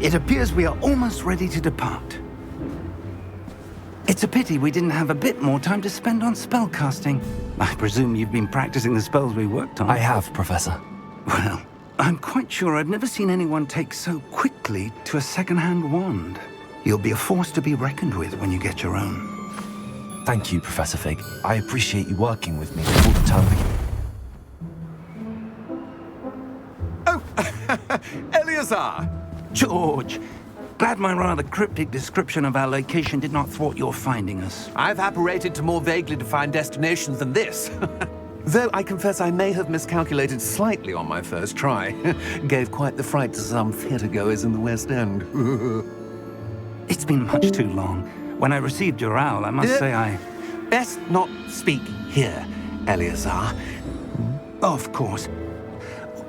It appears we are almost ready to depart. It's a pity we didn't have a bit more time to spend on spellcasting. I presume you've been practicing the spells we worked on. I have, Professor. Well, I'm quite sure I've never seen anyone take so quickly to a second-hand wand. You'll be a force to be reckoned with when you get your own. Thank you, Professor Fig. I appreciate you working with me all the time. Oh, Eleazar! George, glad my rather cryptic description of our location did not thwart your finding us. I've apparated to more vaguely defined destinations than this. Though I confess I may have miscalculated slightly on my first try. Gave quite the fright to some theatre-goers in the West End. It's been much too long. When I received your owl, I must say I... Best not speak here, Eleazar. Of course.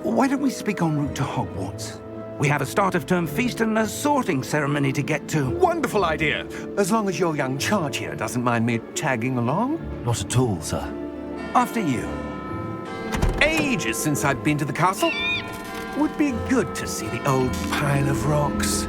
Why don't we speak en route to Hogwarts? We have a start-of-term feast and a sorting ceremony to get to. Wonderful idea! As long as your young charge here doesn't mind me tagging along. Not at all, sir. After you. Ages since I've been to the castle. Would be good to see the old pile of rocks.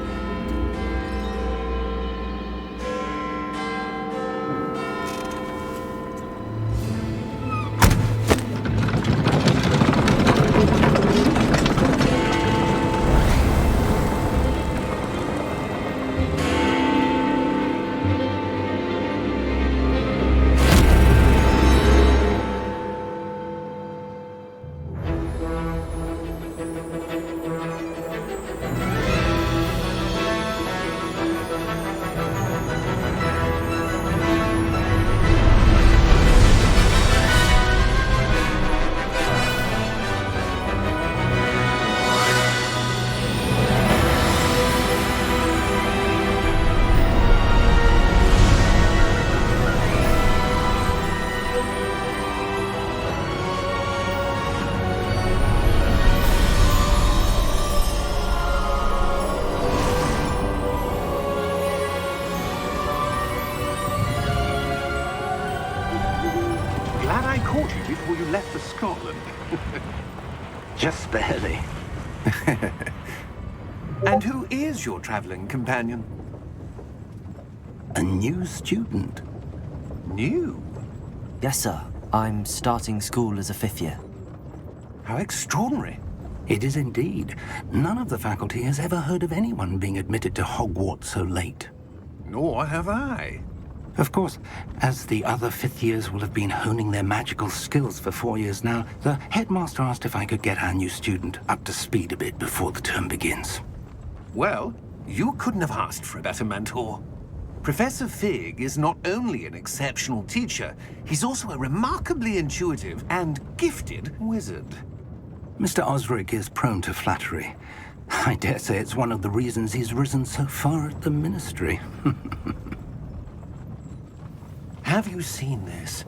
Glad I caught you before you left for Scotland. Just barely. And who is your traveling companion? A new student. New? Yes, sir. I'm starting school as a 5th year. How extraordinary. It is indeed. None of the faculty has ever heard of anyone being admitted to Hogwarts so late. Nor have I. Of course, as the other 5th years will have been honing their magical skills for 4 years now, the headmaster asked if I could get our new student up to speed a bit before the term begins. Well, you couldn't have asked for a better mentor. Professor Fig is not only an exceptional teacher, he's also a remarkably intuitive and gifted wizard. Mr. Osric is prone to flattery. I dare say it's one of the reasons he's risen so far at the ministry. Have you seen this?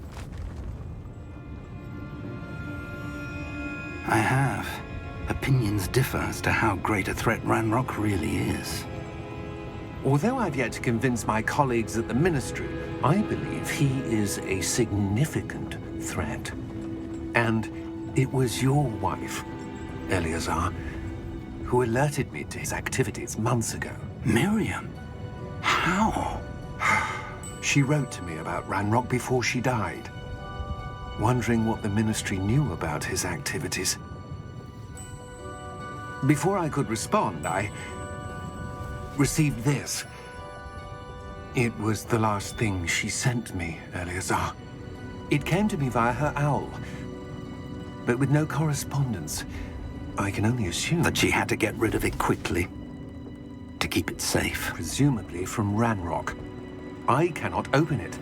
I have. Opinions differ as to how great a threat Ranrock really is. Although I've yet to convince my colleagues at the ministry, I believe he is a significant threat. And it was your wife, Eleazar, who alerted me to his activities months ago. Miriam? How? She wrote to me about Ranrock before she died, wondering what the ministry knew about his activities. Before I could respond, I received this. It was the last thing she sent me, Eleazar. It came to me via her owl, but with no correspondence. I can only assume That she had to get rid of it quickly, to keep it safe. presumably from Ranrock. I cannot open it.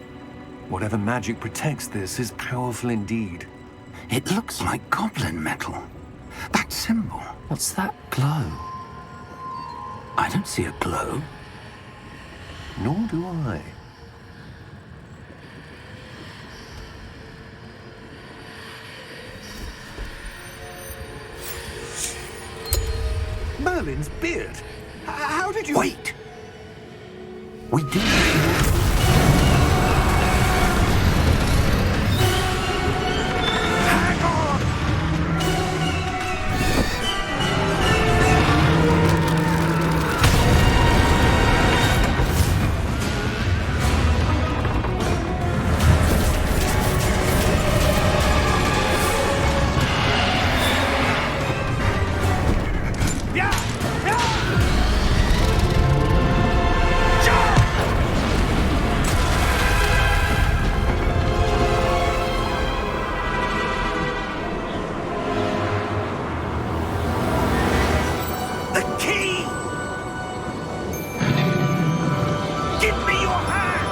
Whatever magic protects this is powerful indeed. It looks like goblin metal. That symbol. What's that glow? I don't see a glow. Nor do I. Merlin's beard. How did you... Wait! We do. Hang on! The key! Give me your hand!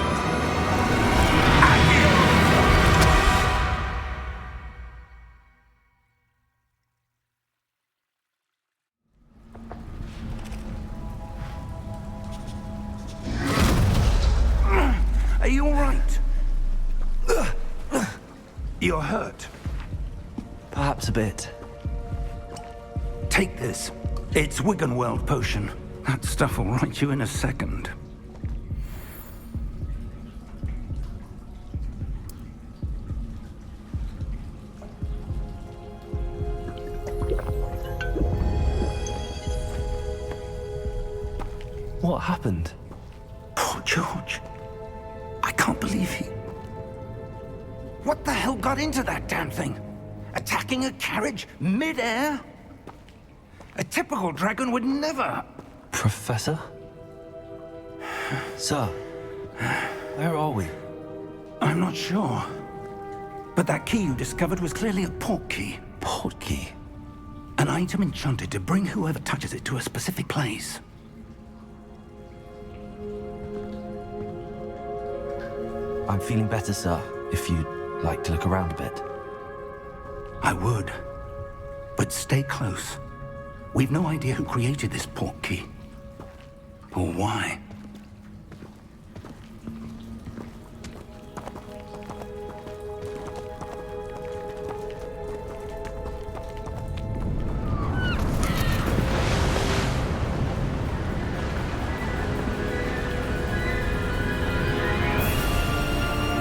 Are you all right? You're hurt. Perhaps a bit. Take this. It's Wiggenweld potion. That stuff will right you in a second. What happened? Poor George. I can't believe he... What the hell got into that damn thing? Attacking a carriage mid-air? A typical dragon would never... Professor? Sir, where are we? I'm not sure. But that key you discovered was clearly a port key. Port key? An item enchanted to bring whoever touches it to a specific place. I'm feeling better, sir, if you'd like to look around a bit. I would. But stay close. We've no idea who created this port key. Or why.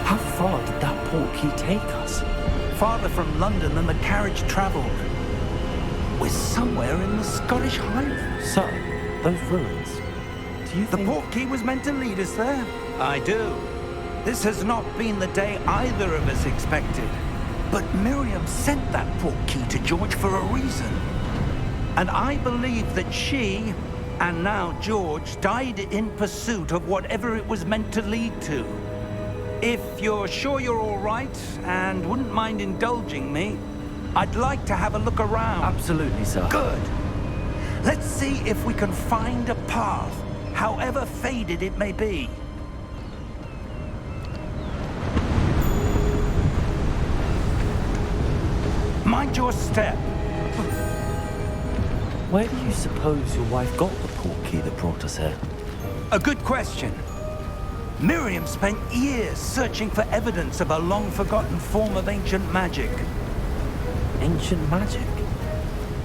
How far did that port key take us? Farther from London than the carriage traveled. We're somewhere in the Scottish Highlands. Sir, those ruins. Do you The think... port key was meant to lead us there? I do. This has not been the day either of us expected. But Miriam sent that port key to George for a reason. And I believe that she, and now George, died in pursuit of whatever it was meant to lead to. If you're sure you're all right and wouldn't mind indulging me, I'd like to have a look around. Absolutely, sir. Good. Let's see if we can find a path, however faded it may be. Mind your step. Where do you suppose your wife got the port key that brought us here? A good question. Miriam spent years searching for evidence of a long-forgotten form of ancient magic. Ancient magic?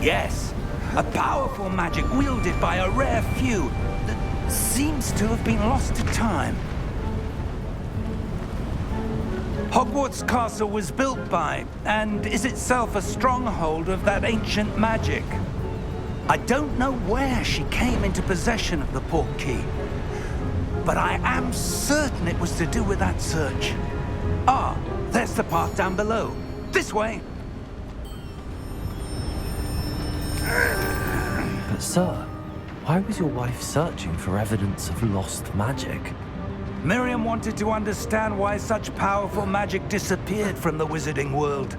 Yes, a powerful magic wielded by a rare few that seems to have been lost to time. Hogwarts Castle was built by, and is itself a stronghold of that ancient magic. I don't know where she came into possession of the port key, but I am certain it was to do with that search. Ah, there's the path down below. This way. But sir, why was your wife searching for evidence of lost magic? Miriam wanted to understand why such powerful magic disappeared from the wizarding world.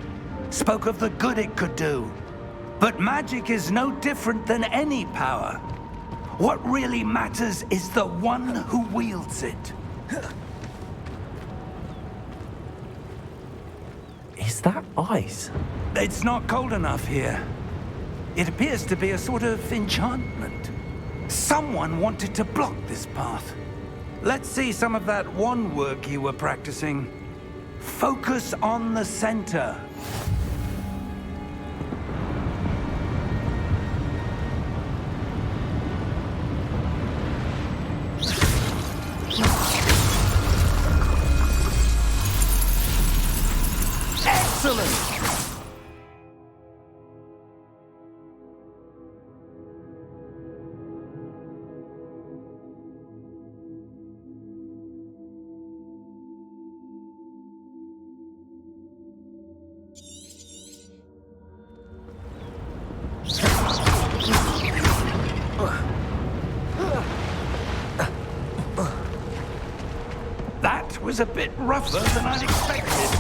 Spoke of the good it could do. But magic is no different than any power. What really matters is the one who wields it. Is that ice? It's not cold enough here. It appears to be a sort of enchantment. Someone wanted to block this path. Let's see some of that wand work you were practicing. Focus on the center. That was a bit rougher than I'd expected.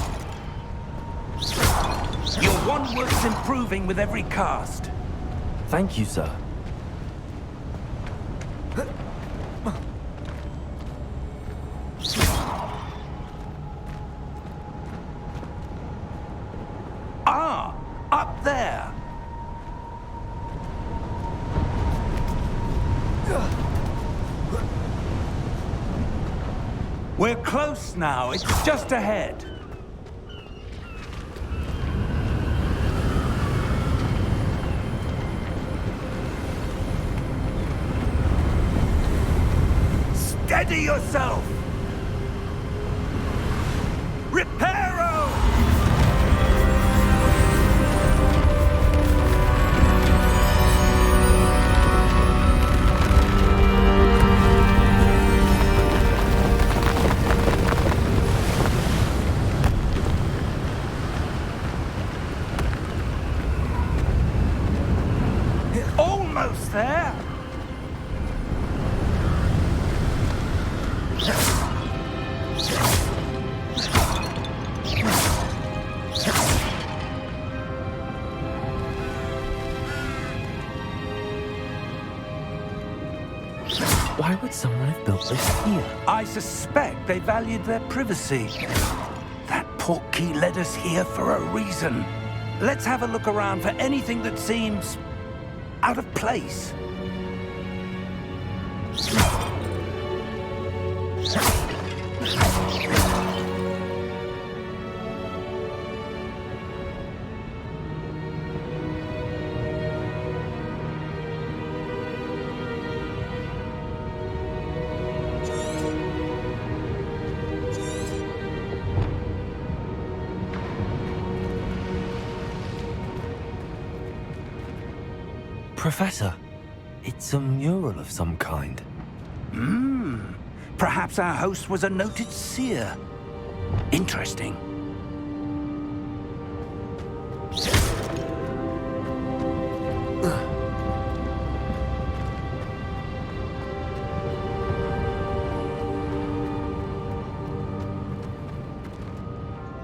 Your one work's improving with every cast. Thank you, sir. Ah, up there. We're close now. It's just ahead. Steady yourself! Reparo! Almost there! Why would someone have built this here? I suspect they valued their privacy. That portkey led us here for a reason. Let's have a look around for anything that seems out of place. Professor, it's a mural of some kind. Perhaps our host was a noted seer. Interesting.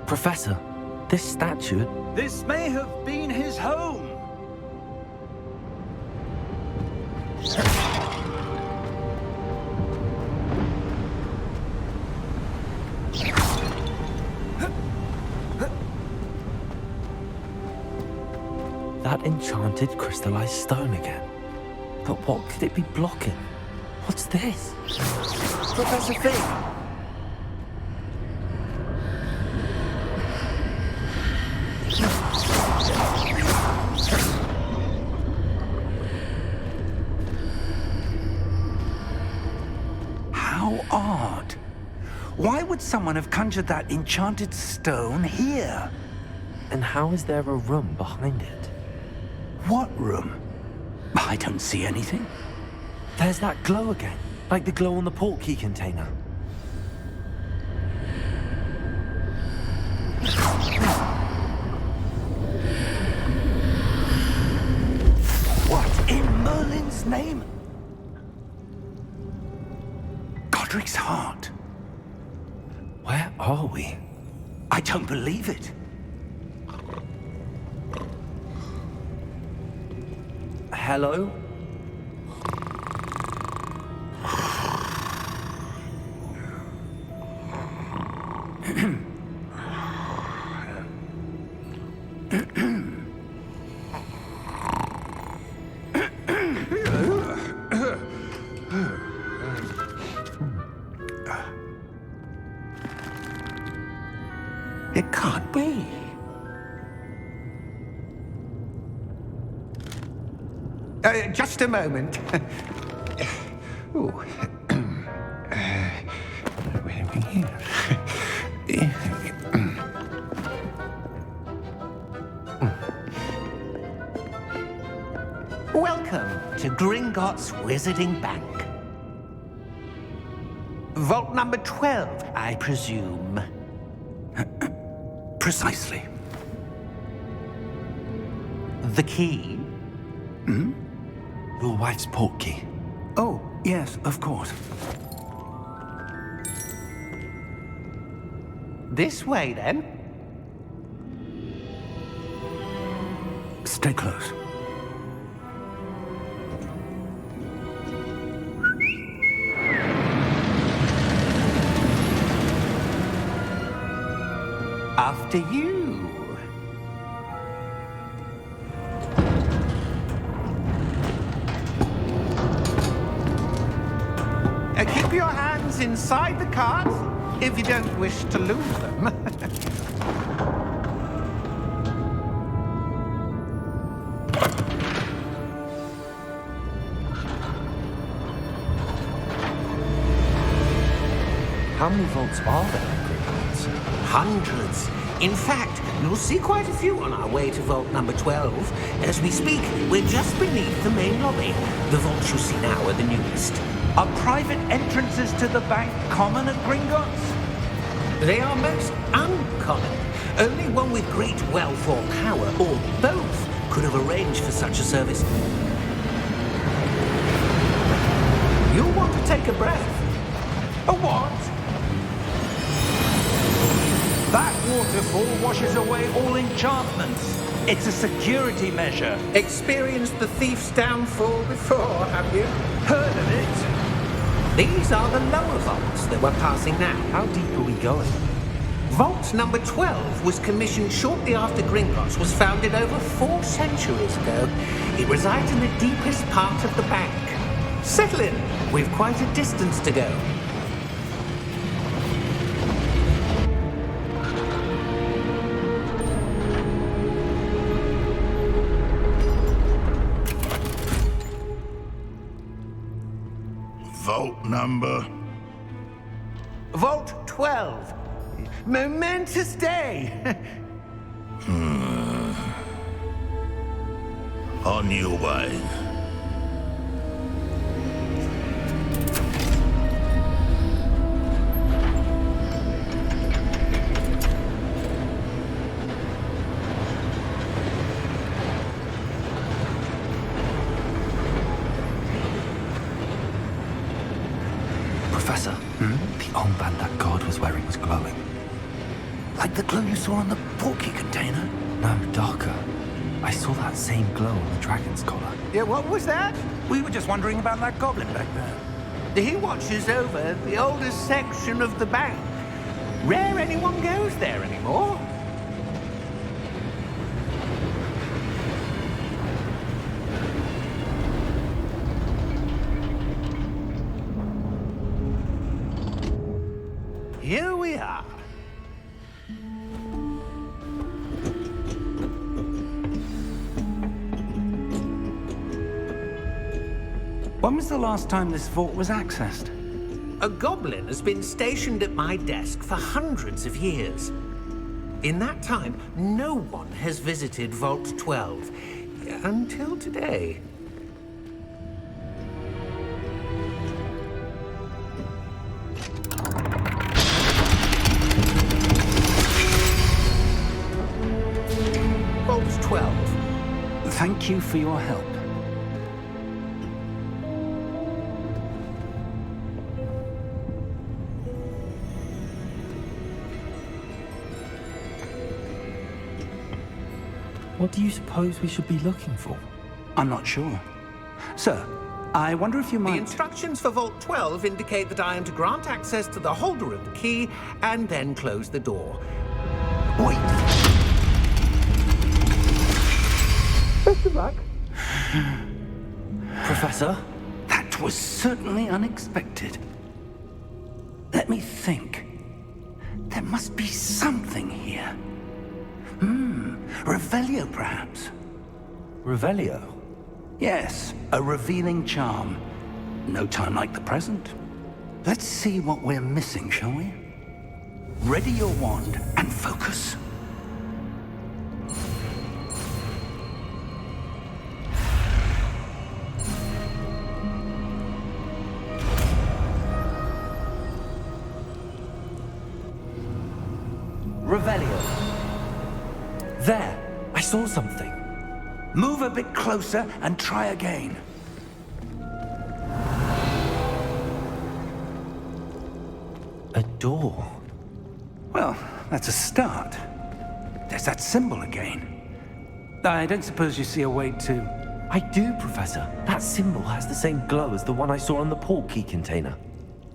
Professor, this statue... This may have been his home. That enchanted crystallized stone again. But what could it be blocking? What's this? Professor Fig. How odd. Why would someone have conjured that enchanted stone here? And how is there a room behind it? What room? I don't see anything. There's that glow again, like the glow on the portkey container. What in Merlin's name? Godric's heart. Where are we? I don't believe it. Hello? It can't be. Just a moment. Ooh. Where are we here? Welcome to Gringotts Wizarding Bank. Vault number 12, I presume. Precisely. The key? Your wife's portkey. Oh, yes, of course. This way, then. Stay close. After you. Keep your hands inside the cart if you don't wish to lose them. How many vaults are there at Gringotts? Hundreds. In fact, you'll see quite a few on our way to vault number 12. As we speak, we're just beneath the main lobby. The vaults you see now are the newest. Are private entrances to the bank common at Gringotts? They are most uncommon. Only one with great wealth or power, or both, could have arranged for such a service. You'll want to take a breath. A what? That waterfall washes away all enchantments. It's a security measure. Experienced the thief's downfall before, have you? Heard of it? These are the lower vaults that we're passing now. How deep are we going? Vault number 12 was commissioned shortly after Gringotts was founded over 4 centuries ago. It resides in the deepest part of the bank. Settle in. We've quite a distance to go. Vault number? Vault 12. Momentous day. On your way. Professor, the armband that guard was wearing was glowing. Like the glow you saw on the portkey container? No, darker. I saw that same glow on the dragon's collar. Yeah, what was that? We were just wondering about that goblin back there. He watches over the oldest section of the bank. Rare anyone goes there anymore. Here we are. When was the last time this vault was accessed? A goblin has been stationed at my desk for hundreds of years. In that time, no one has visited Vault 12. Until today. Vault 12. Thank you for your help. What do you suppose we should be looking for? I'm not sure. Sir, I wonder if you The might... instructions for Vault 12 indicate that I am to grant access to the holder of the key and then close the door. Wait. Best of luck. Professor? That was certainly unexpected. Let me think. There must be something here. Revelio, perhaps? Revelio? Yes, a revealing charm. No time like the present. Let's see what we're missing, shall we? Ready your wand and focus. Revelio. There! I saw something. Move a bit closer and try again. door. Well, that's a start. There's that symbol again. I don't suppose you see a way to... I do, Professor. That symbol has the same glow as the one I saw on the port key container.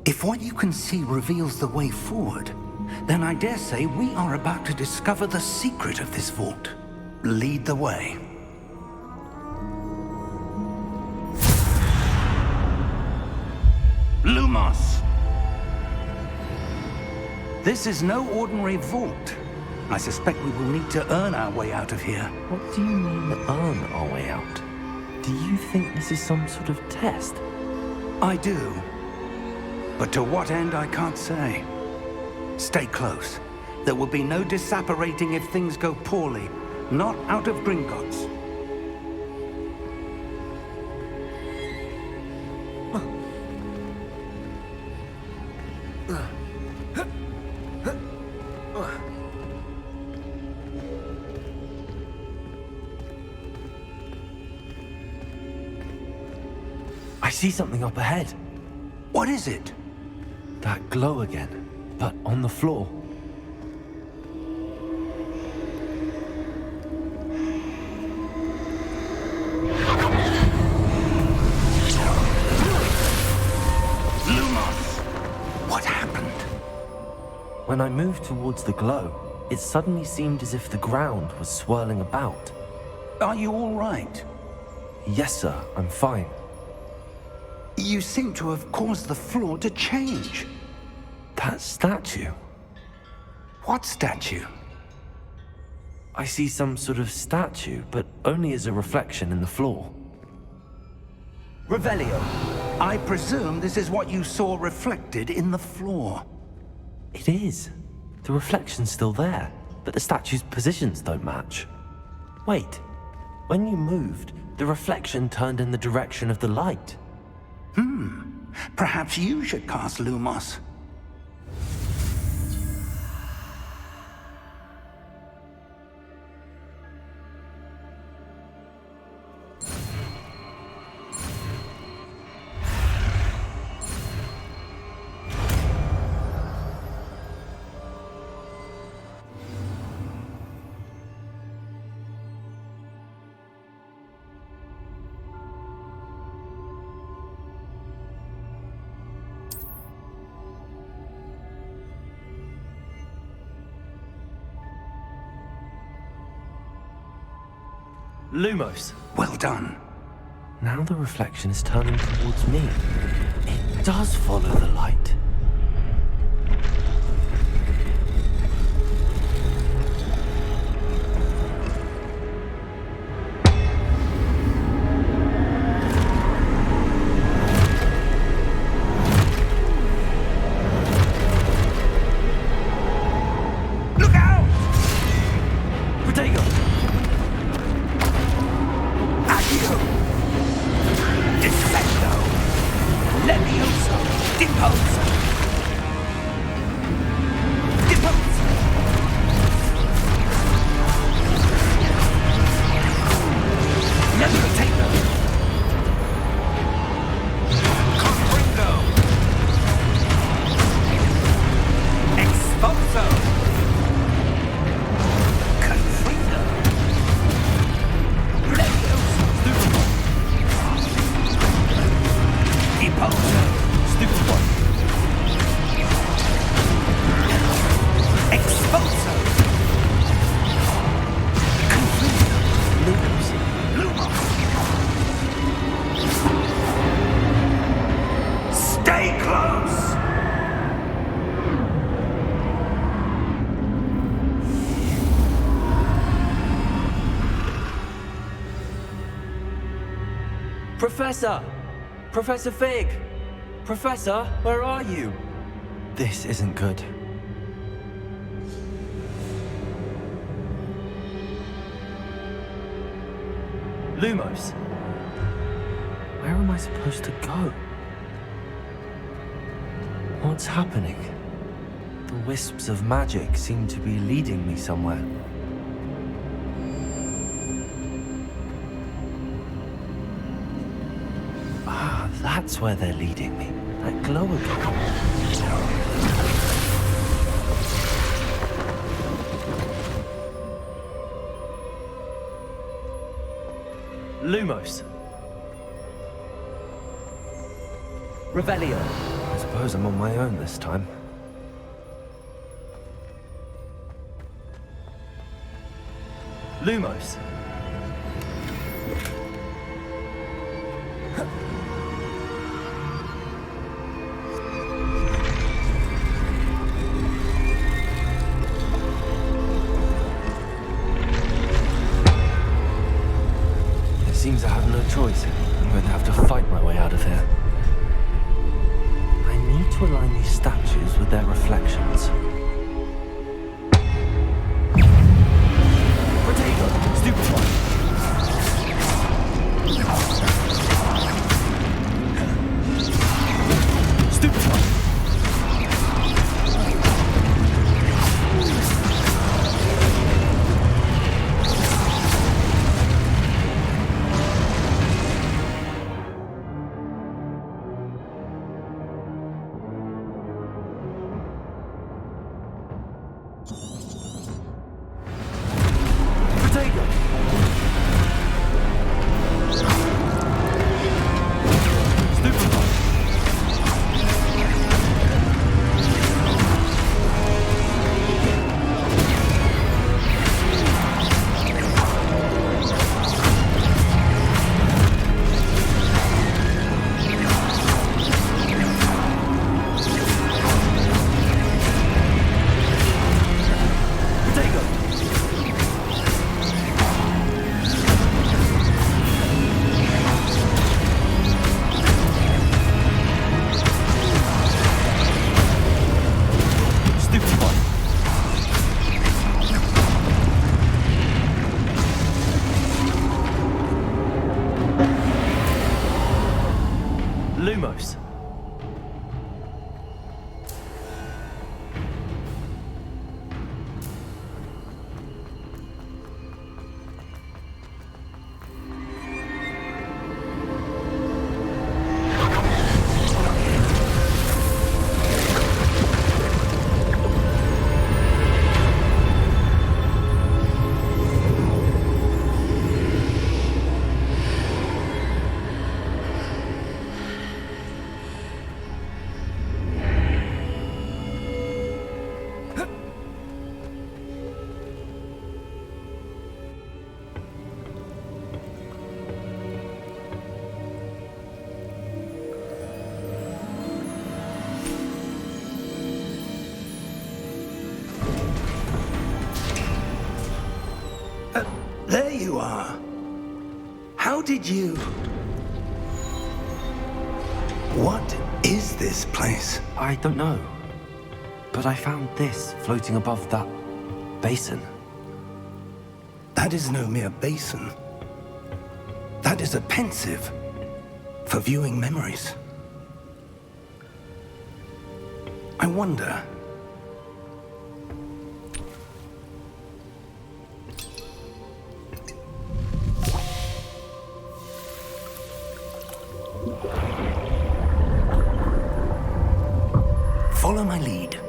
If what you can see reveals the way forward, then I dare say we are about to discover the secret of this vault. Lead the way. Lumos! This is no ordinary vault. I suspect we will need to earn our way out of here. What do you mean, earn our way out? Do you think this is some sort of test? I do. But to what end, I can't say. Stay close. There will be no disapparating if things go poorly. Not out of Gringotts. I see something up ahead. What is it? That glow again, but on the floor. Lumos! What happened? When I moved towards the glow, it suddenly seemed as if the ground was swirling about. Are you all right? Yes, sir, I'm fine. You seem to have caused the floor to change. That statue. What statue? I see some sort of statue, but only as a reflection in the floor. Revelio, I presume this is what you saw reflected in the floor. It is. The reflection's still there, but the statue's positions don't match. Wait, when you moved, the reflection turned in the direction of the light. Perhaps you should cast Lumos. Lumos. Well done. Now the reflection is turning towards me. It does follow the light. Look out! Protego! Accio! Defendo! Levioso! Deposo! Deposo! Levitate! Confringo! Exposo! Confringo! Levioso! Deposo! Stupid one. Exposo! Confringo! Lumos. Lumos! Stay close! Professor! Professor Fig! Professor, where are you? This isn't good. Lumos! Where am I supposed to go? What's happening? The wisps of magic seem to be leading me somewhere. Ah, that's where they're leading me. That glow again. Lumos. Revelio. I suppose I'm on my own this time. Lumos. It seems I have no choice. I'm going to have to fight my way out of here. I need to align these statues with their reflections. Potato! Stupefy! Stupefy! Lumos. There you are. How did you... What is this place? I don't know. But I found this floating above that basin. That is no mere basin. That is a pensive for viewing memories. I wonder... Follow my lead.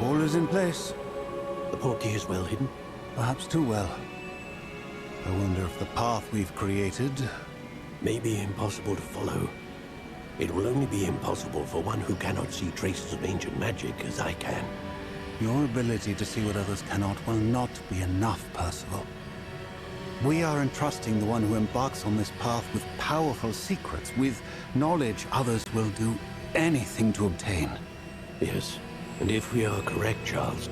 All is in place. The portkey is well hidden. Perhaps too well. I wonder if the path we've created... May be impossible to follow. It will only be impossible for one who cannot see traces of ancient magic as I can. Your ability to see what others cannot will not be enough, Percival. We are entrusting the one who embarks on this path with powerful secrets, with knowledge others will do anything to obtain. Yes, and if we are correct, Charles,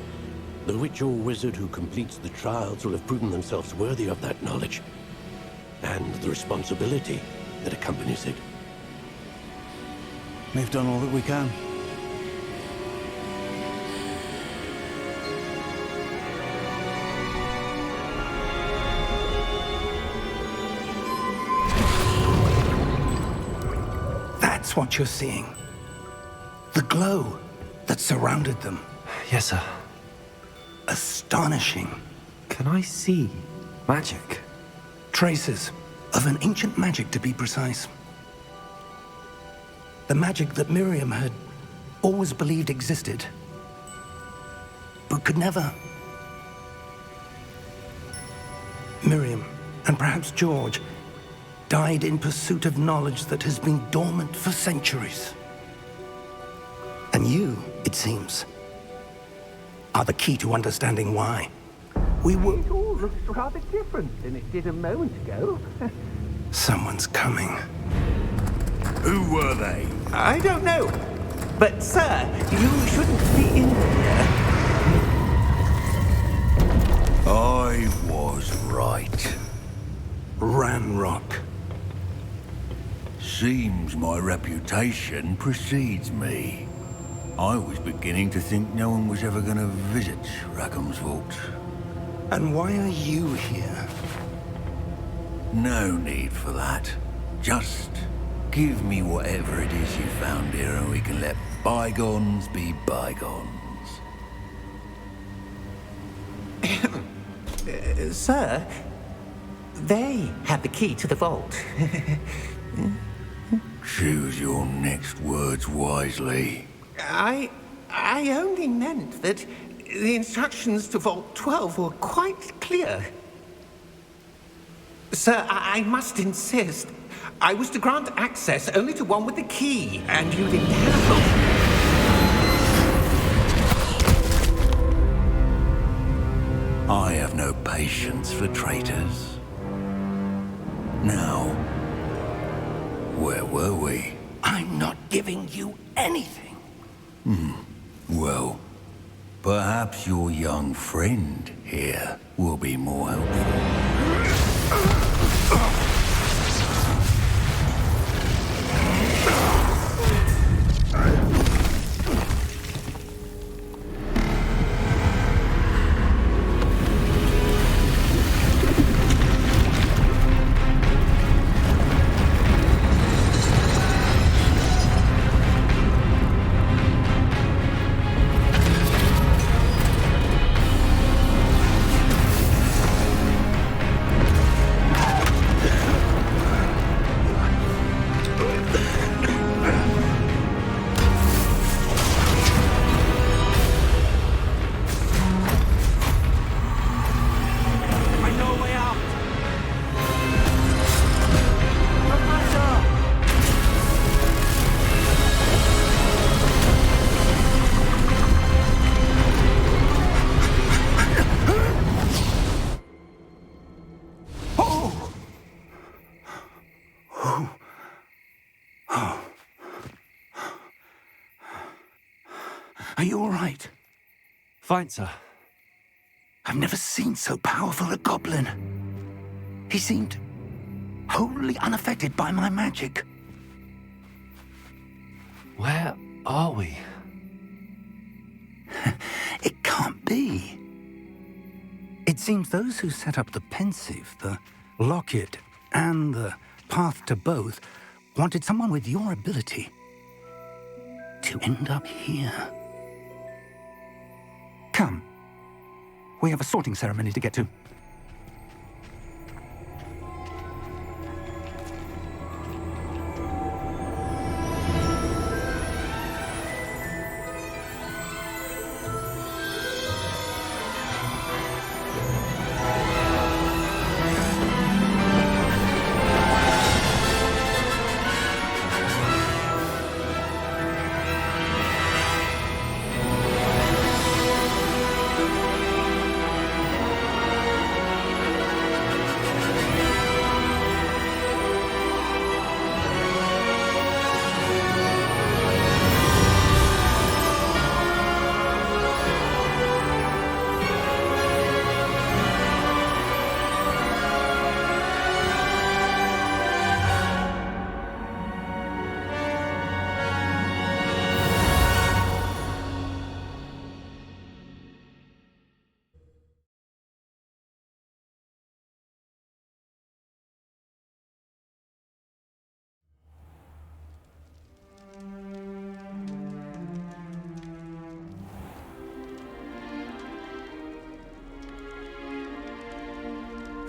the witch or wizard who completes the trials will have proven themselves worthy of that knowledge, and the responsibility that accompanies it. We've done all that we can. That's what you're seeing. glow that surrounded them. Yes, sir. Astonishing. Can I see magic? Traces of an ancient magic, to be precise. The magic that Miriam had always believed existed, but could never. Miriam, and perhaps George, died in pursuit of knowledge that has been dormant for centuries. And you, it seems, are the key to understanding why. We were... It all looks rather different than it did a moment ago. Someone's coming. Who were they? I don't know. But, sir, you shouldn't be in here. I was right. Ranrock. Seems my reputation precedes me. I was beginning to think no one was ever going to visit Rackham's vault. And why are you here? No need for that. Just give me whatever it is you found here and we can let bygones be bygones. Sir, they had the key to the vault. Choose your next words wisely. I only meant that the instructions to Vault 12 were quite clear. Sir, I must insist. I was to grant access only to one with the key, and you didn't have. I have no patience for traitors. Now, where were we? I'm not giving you anything. Well, perhaps your young friend here will be more helpful. Are you all right? Fine, sir. I've never seen so powerful a goblin. He seemed wholly unaffected by my magic. Where are we? It can't be. It seems those who set up the pensive, the locket, and the path to both wanted someone with your ability to end up here. Come. We have a sorting ceremony to get to.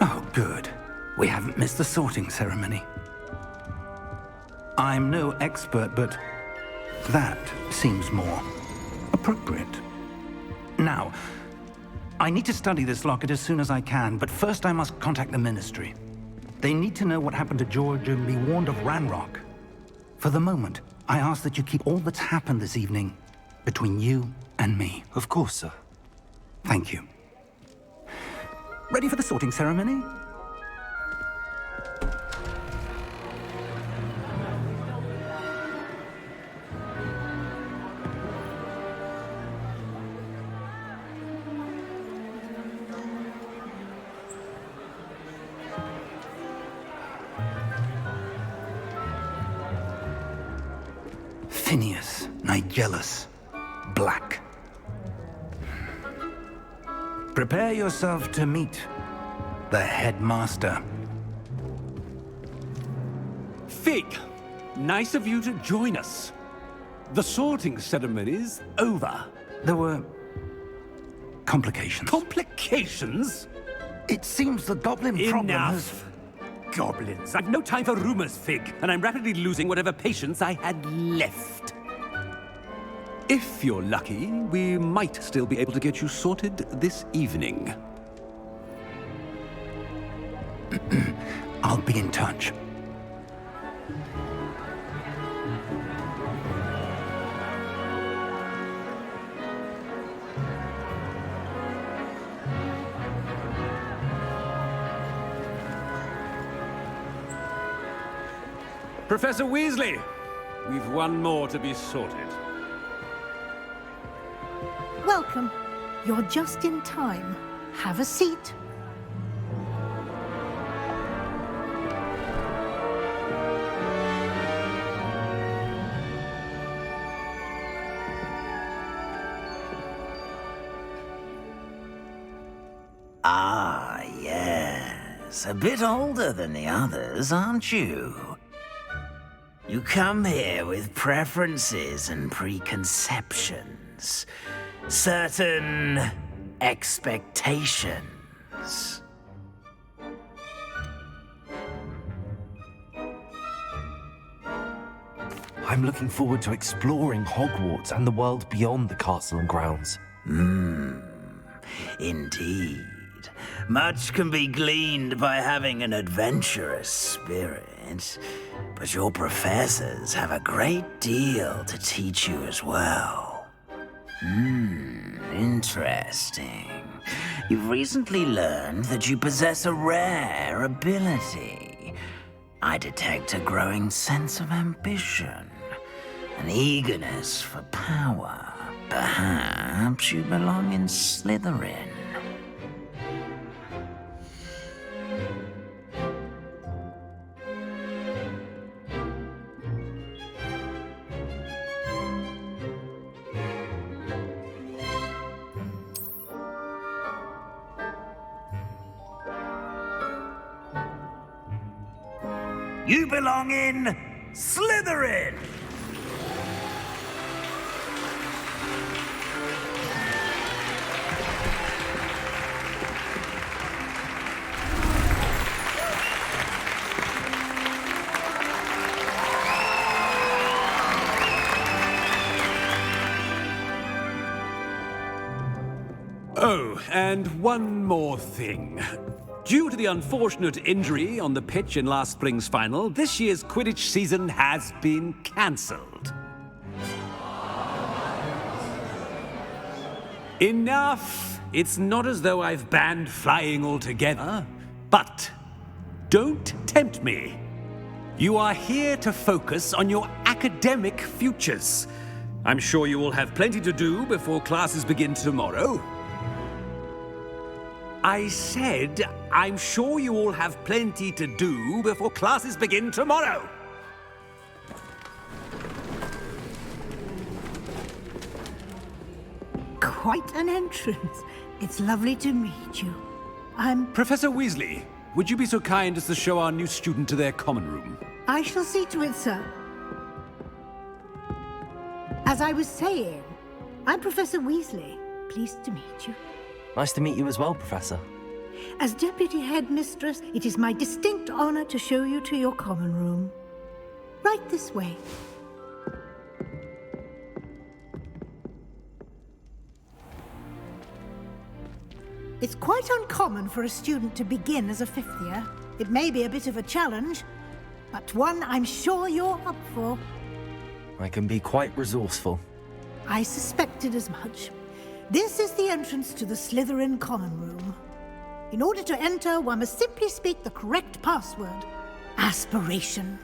Oh, good. We haven't missed the sorting ceremony. I'm no expert, but that seems more appropriate. Now, I need to study this locket as soon as I can, but first I must contact the Ministry. They need to know what happened to George and be warned of Ranrock. For the moment, I ask that you keep all that's happened this evening between you and me. Of course, sir. Thank you. Ready for the sorting ceremony? Phineas, Nigellus, Black. Prepare yourself to meet the headmaster. Fig, nice of you to join us. The sorting ceremony's over. There were complications. Complications? It seems the goblin problem has... Enough! Goblins. I've no time for rumors, Fig, and I'm rapidly losing whatever patience I had left. If you're lucky, we might still be able to get you sorted this evening. I'll be in touch. Professor Weasley, we've one more to be sorted. Welcome. You're just in time. Have a seat. Ah, yes. A bit older than the others, aren't you? You come here with preferences and preconceptions. Certain expectations. I'm looking forward to exploring Hogwarts and the world beyond the castle and grounds. Indeed. Much can be gleaned by having an adventurous spirit, but your professors have a great deal to teach you as well. Interesting. You've recently learned that you possess a rare ability. I detect a growing sense of ambition, an eagerness for power. Perhaps you belong in Slytherin. You belong in Slytherin! Oh, and one more thing. Due to the unfortunate injury on the pitch in last spring's final, this year's Quidditch season has been cancelled. Enough! It's not as though I've banned flying altogether, but don't tempt me. You are here to focus on your academic futures. I'm sure you will have plenty to do before classes begin tomorrow. I said, I'm sure you all have plenty to do before classes begin tomorrow. Quite an entrance. It's lovely to meet you. I'm... Professor Weasley, would you be so kind as to show our new student to their common room? I shall see to it, sir. As I was saying, I'm Professor Weasley. Pleased to meet you. Nice to meet you as well, Professor. As Deputy Headmistress, it is my distinct honor to show you to your common room. Right this way. It's quite uncommon for a student to begin as a fifth year. It may be a bit of a challenge, but one I'm sure you're up for. I can be quite resourceful. I suspected as much. This is the entrance to the Slytherin common room. In order to enter, one must simply speak the correct password. Aspiration.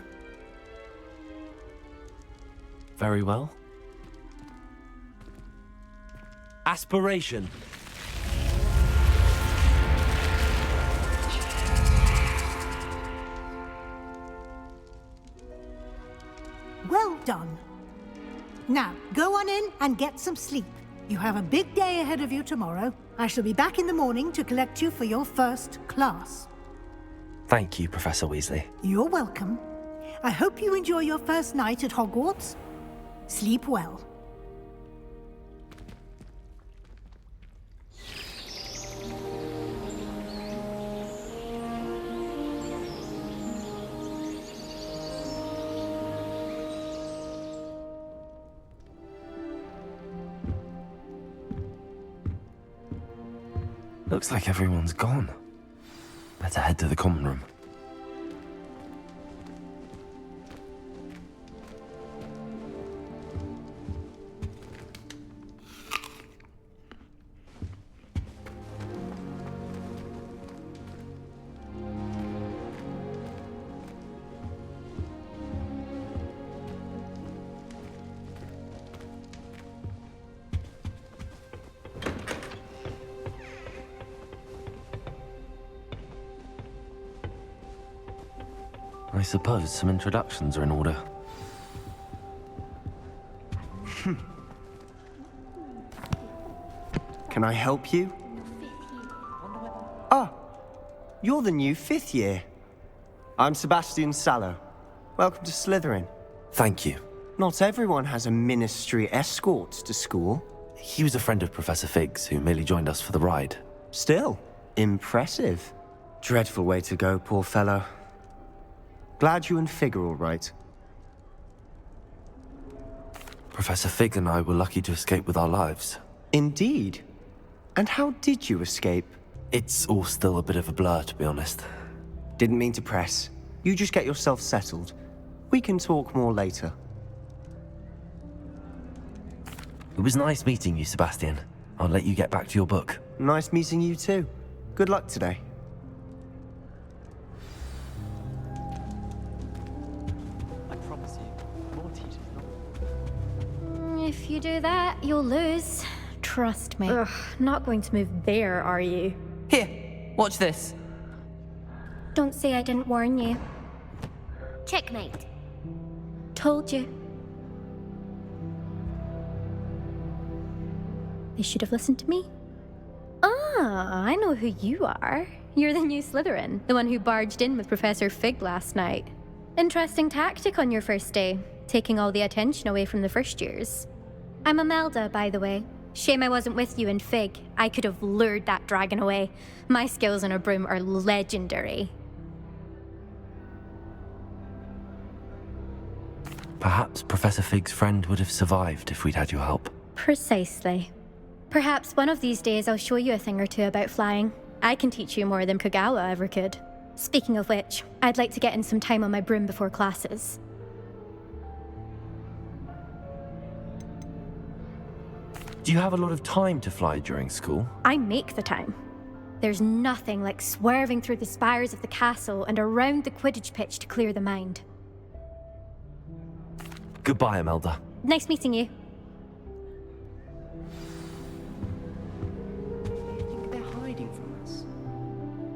Very well. Aspiration. Well done. Now, go on in and get some sleep. You have a big day ahead of you tomorrow. I shall be back in the morning to collect you for your first class. Thank you, Professor Weasley. You're welcome. I hope you enjoy your first night at Hogwarts. Sleep well. Looks like everyone's gone. Better head to the common room. I suppose some introductions are in order. Can I help you? Ah, you're the new fifth year. I'm Sebastian Sallow. Welcome to Slytherin. Thank you. Not everyone has a ministry escort to school. He was a friend of Professor Fig's who merely joined us for the ride. Still, impressive. Dreadful way to go, poor fellow. Glad you and Fig are all right. Professor Fig and I were lucky to escape with our lives. Indeed. And how did you escape? It's all still a bit of a blur, to be honest. Didn't mean to press. You just get yourself settled. We can talk more later. It was nice meeting you, Sebastian. I'll let you get back to your book. Nice meeting you too. Good luck today. If you do that, you'll lose. Trust me. Ugh, not going to move there, are you? Here, watch this. Don't say I didn't warn you. Checkmate. Told you. They should have listened to me. Ah, I know who you are. You're the new Slytherin, the one who barged in with Professor Fig last night. Interesting tactic on your first day, taking all the attention away from the first years. I'm Imelda, by the way. Shame I wasn't with you in Fig. I could have lured that dragon away. My skills on a broom are legendary. Perhaps Professor Fig's friend would have survived if we'd had your help. Precisely. Perhaps one of these days I'll show you a thing or two about flying. I can teach you more than Kogawa ever could. Speaking of which, I'd like to get in some time on my broom before classes. Do you have a lot of time to fly during school? I make the time. There's nothing like swerving through the spires of the castle and around the Quidditch pitch to clear the mind. Goodbye, Imelda. Nice meeting you. I think they're hiding from us.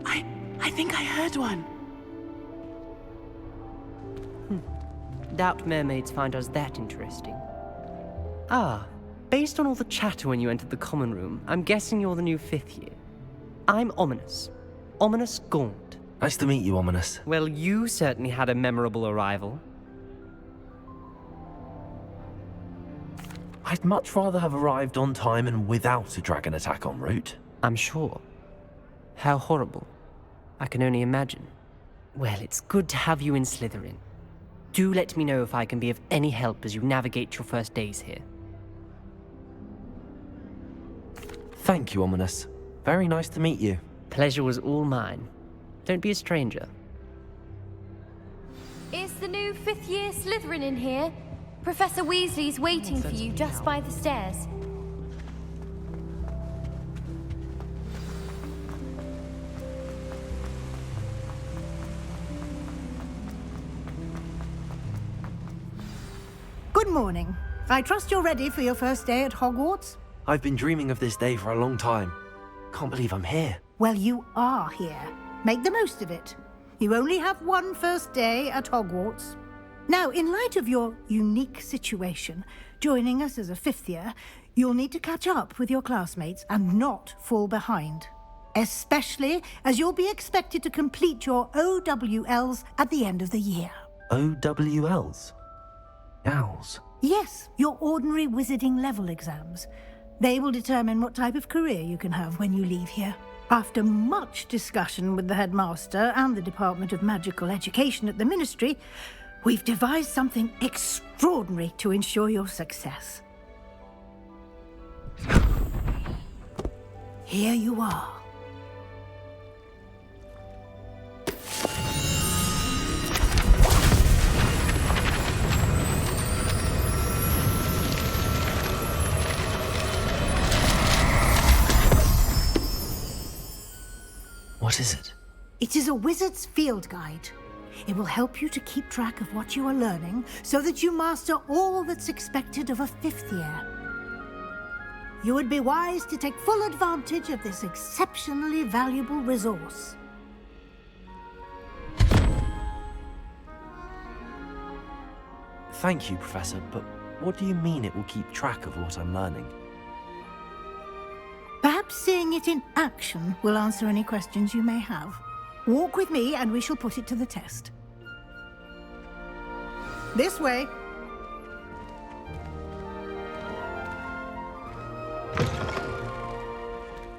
I think I heard one. Doubt mermaids find us that interesting. Ah, based on all the chatter when you entered the common room, I'm guessing you're the new fifth year. I'm Ominous. Ominous Gaunt. Nice to meet you, Ominous. Well, you certainly had a memorable arrival. I'd much rather have arrived on time and without a dragon attack en route. I'm sure. How horrible. I can only imagine. Well, it's good to have you in Slytherin. Do let me know if I can be of any help as you navigate your first days here. Thank you, Ominous. Very nice to meet you. Pleasure was all mine. Don't be a stranger. Is the new 5th year Slytherin in here? Professor Weasley's waiting for you just by the stairs. Good morning. I trust you're ready for your first day at Hogwarts? I've been dreaming of this day for a long time. Can't believe I'm here. Well, you are here. Make the most of it. You only have one first day at Hogwarts. Now, in light of your unique situation, joining us as a 5th year, you'll need to catch up with your classmates and not fall behind. Especially as you'll be expected to complete your OWLs at the end of the year. OWLs? Owls? Yes, your ordinary wizarding level exams. They will determine what type of career you can have when you leave here. After much discussion with the headmaster and the Department of Magical Education at the Ministry, we've devised something extraordinary to ensure your success. Here you are. What is it? It is a wizard's field guide. It will help you to keep track of what you are learning so that you master all that's expected of a 5th year. You would be wise to take full advantage of this exceptionally valuable resource. Thank you, Professor, but what do you mean it will keep track of what I'm learning? Perhaps seeing it in action will answer any questions you may have. Walk with me and we shall put it to the test. This way.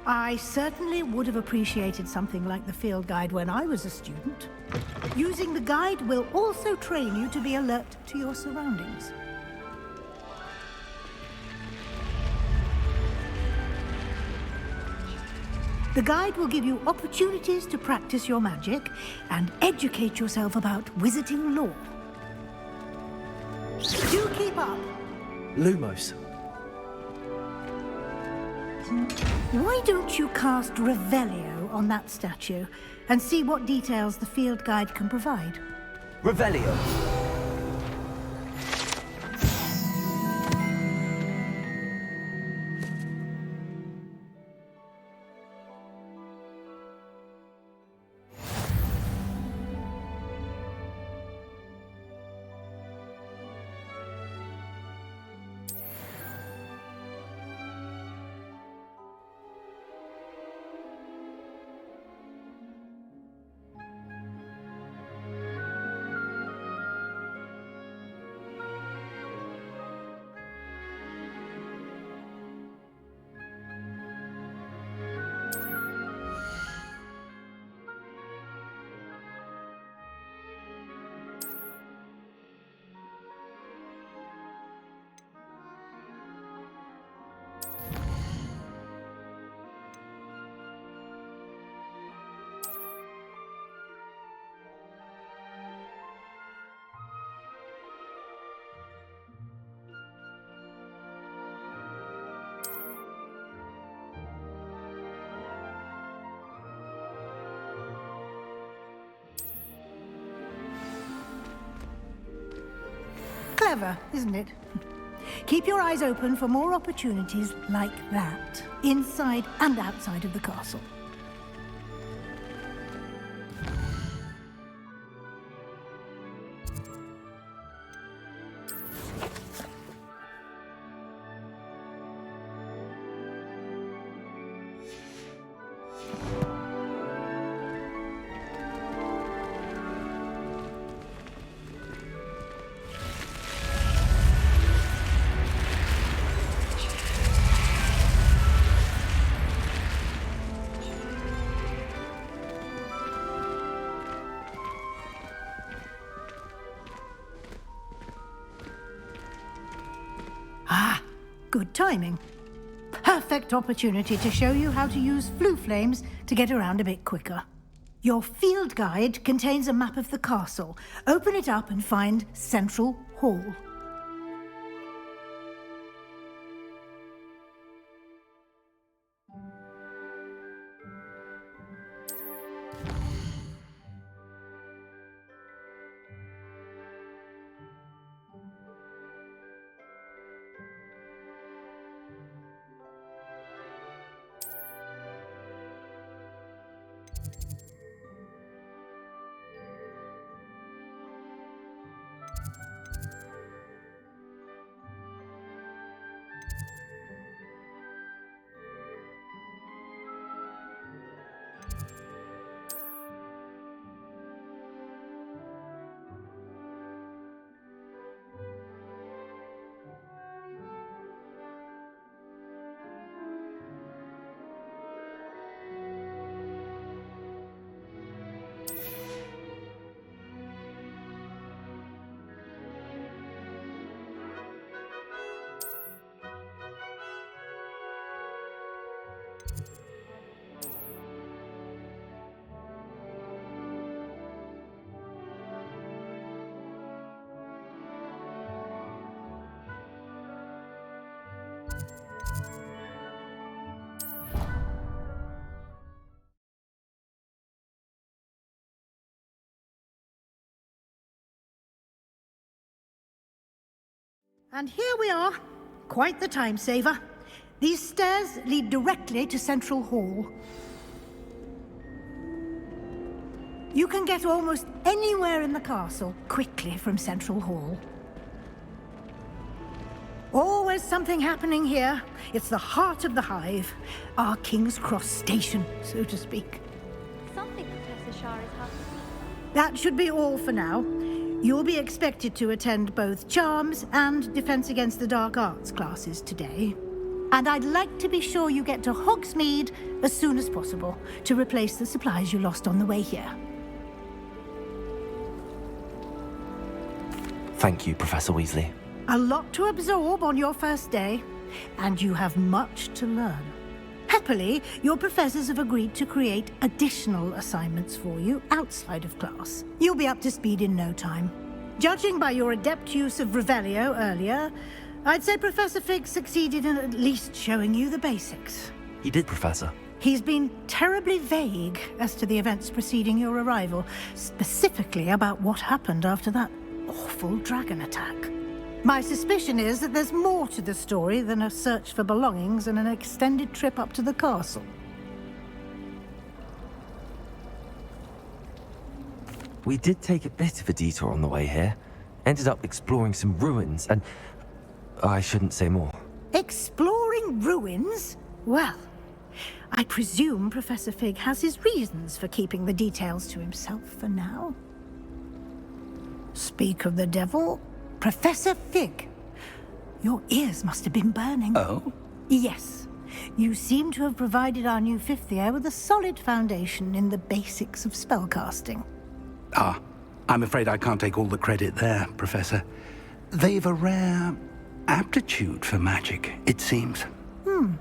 I certainly would have appreciated something like the field guide when I was a student. Using the guide will also train you to be alert to your surroundings. The guide will give you opportunities to practice your magic and educate yourself about wizarding lore. Do keep up. Lumos. Why don't you cast Revelio on that statue and see what details the field guide can provide? Revelio. Clever, isn't it? Keep your eyes open for more opportunities like that, inside and outside of the castle. Good timing. Perfect opportunity to show you how to use flue flames to get around a bit quicker. Your field guide contains a map of the castle. Open it up and find Central Hall. And here we are. Quite the time saver. These stairs lead directly to Central Hall. You can get almost anywhere in the castle quickly from Central Hall. Always something happening here. It's the heart of the hive. Our King's Cross station, so to speak. Something Professor Shah is happening. That should be all for now. You'll be expected to attend both Charms and Defense Against the Dark Arts classes today. And I'd like to be sure you get to Hogsmeade as soon as possible to replace the supplies you lost on the way here. Thank you, Professor Weasley. A lot to absorb on your first day, and you have much to learn. Happily, your professors have agreed to create additional assignments for you outside of class. You'll be up to speed in no time. Judging by your adept use of Revelio earlier, I'd say Professor Fig succeeded in at least showing you the basics. He did, Professor. He's been terribly vague as to the events preceding your arrival, specifically about what happened after that awful dragon attack. My suspicion is that there's more to the story than a search for belongings and an extended trip up to the castle. We did take a bit of a detour on the way here. Ended up exploring some ruins and... I shouldn't say more. Exploring ruins? Well, I presume Professor Fig has his reasons for keeping the details to himself for now. Speak of the devil, Professor Fig. Your ears must have been burning. Oh? Yes. You seem to have provided our new fifth year with a solid foundation in the basics of spellcasting. Ah, I'm afraid I can't take all the credit there, Professor. They've a rare aptitude for magic, it seems. Well,